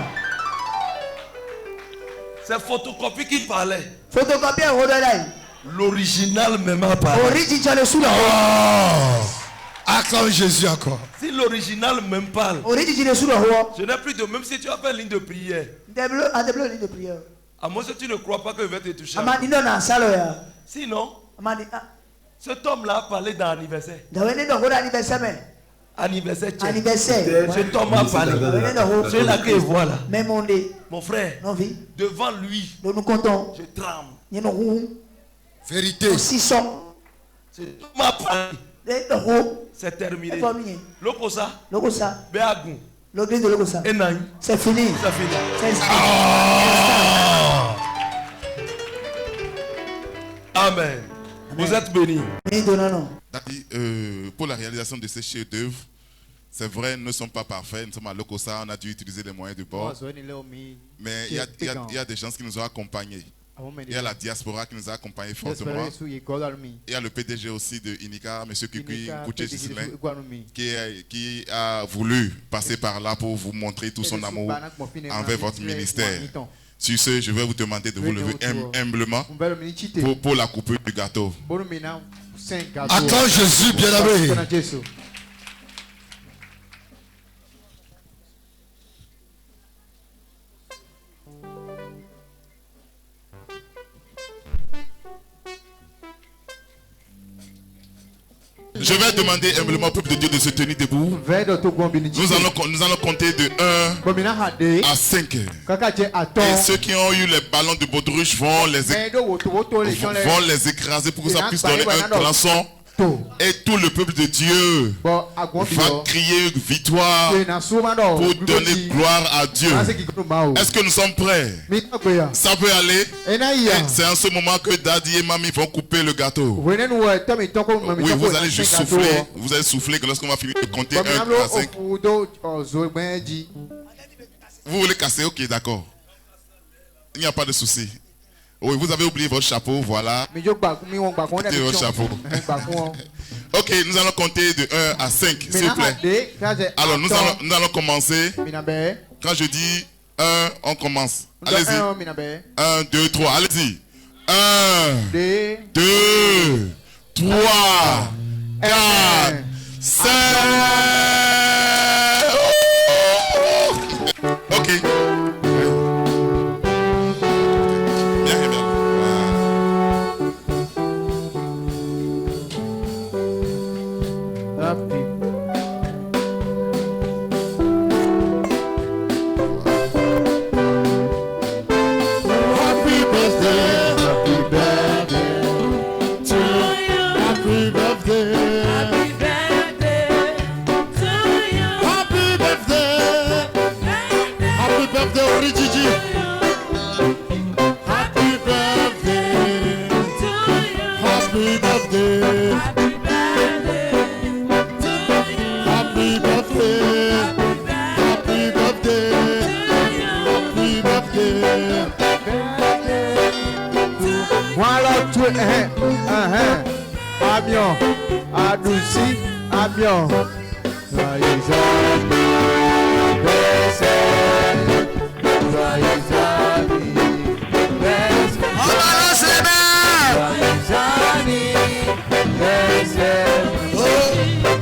C'est photocopie qui parlait. Photocopie l'original même a parlé. Acclame Jésus encore. Si l'original même parle, je n'ai plus de... Même si tu as fait une ligne de prière. À moins que tu ne crois pas que je vais te toucher. Sinon, cet homme-là a parlé d'anniversaire. Anniversaire. Cet homme a parlé. Celui-là que je vois là. Mon frère, devant lui, je tremble. Vérité. Cet homme a parlé. C'est terminé. Lokossa. Béagoun. C'est fini. Amen. Vous êtes bénis. Pour la réalisation de ces chefs-d'œuvre, c'est vrai, nous ne sommes pas parfaits. Nous sommes à Lokossa, on a dû utiliser les moyens de bord. Mais il y a des gens qui nous ont accompagnés. Il y a la diaspora qui nous a accompagnés fortement. Il y a le PDG aussi de Inika, M. Kukui Kouché-Gislin, qui a voulu passer par là pour vous montrer tout son amour envers votre ministère. Sur ce, je vais vous demander de vous lever humblement pour la coupure du gâteau. Attends Jésus, bien-aimé. Je vais demander humblement au peuple de Dieu de se tenir debout. Nous allons compter de 1 à 5. Et ceux qui ont eu les ballons de baudruche vont les écraser pour que ça puisse donner un grand son. Et tout le peuple de Dieu va crier victoire pour donner gloire à Dieu. Est-ce que nous sommes prêts? Ça peut aller? C'est en ce moment que Daddy et Mamie vont couper le gâteau. Oui, vous allez juste souffler. Vous allez souffler que lorsqu'on va finir de compter 1 à 5. Vous voulez casser? Ok, d'accord. Il n'y a pas de souci. Oui, vous avez oublié votre chapeau, voilà. Mettez votre chapeau. Ok, nous allons compter de 1 à 5, s'il vous plaît. Alors, nous allons commencer. Quand je dis 1, on commence. Allez-y. 1, 2, 3, allez-y. 1, 2, 3, 4, 5. amiant, adouci, amiant. Joyeux anniversaire, joyeux anniversaire. On balance les mains. Joyeux anniversaire,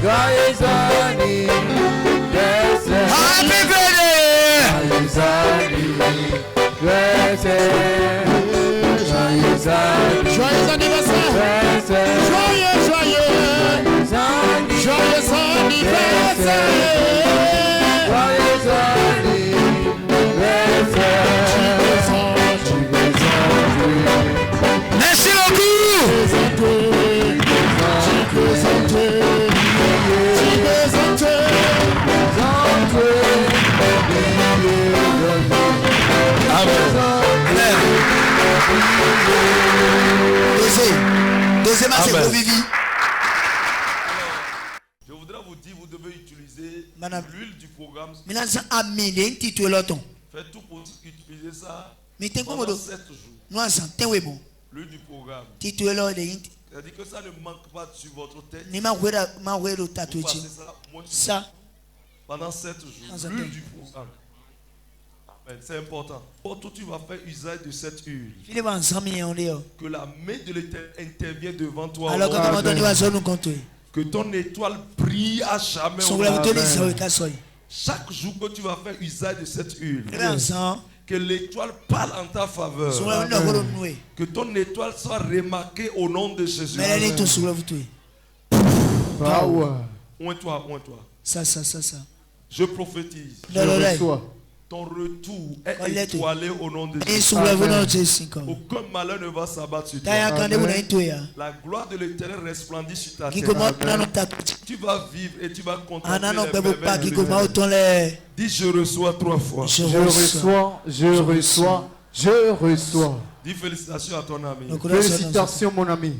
joyeux anniversaire. Happy birthday. Joyeux anniversaire. Joyeux anniversaire. Joyeux, joyeux. Joyeux anniversaire. Merci beaucoup. Deuxième, c'est pour Vivi. Je voudrais vous dire, vous devez utiliser l'huile du programme. Faites tout pour utiliser ça pendant 7 jours. L'huile du programme. C'est-à-dire que ça ne manque pas sur votre tête. Vous passez ça pendant 7 jours. L'huile du programme. C'est important. Pour toi, tu vas faire usage de cette huile. Que la main de l'Éternel intervienne devant toi. Que ton étoile brille à jamais. Chaque jour que tu vas faire usage de cette huile, que l'étoile parle en ta faveur. Que ton étoile soit remarquée au nom de Jésus. Oins-toi. Ça. Je prophétise. Ton retour est étoilé au nom de Jésus. Aucun malheur ne va s'abattre sur toi. La gloire de l'Éternel resplendit sur ta tête. Tu vas vivre et tu vas contempler les merveilles. Dis je reçois 3 fois. Je reçois. Dis félicitations à ton ami. Félicitations mon ami.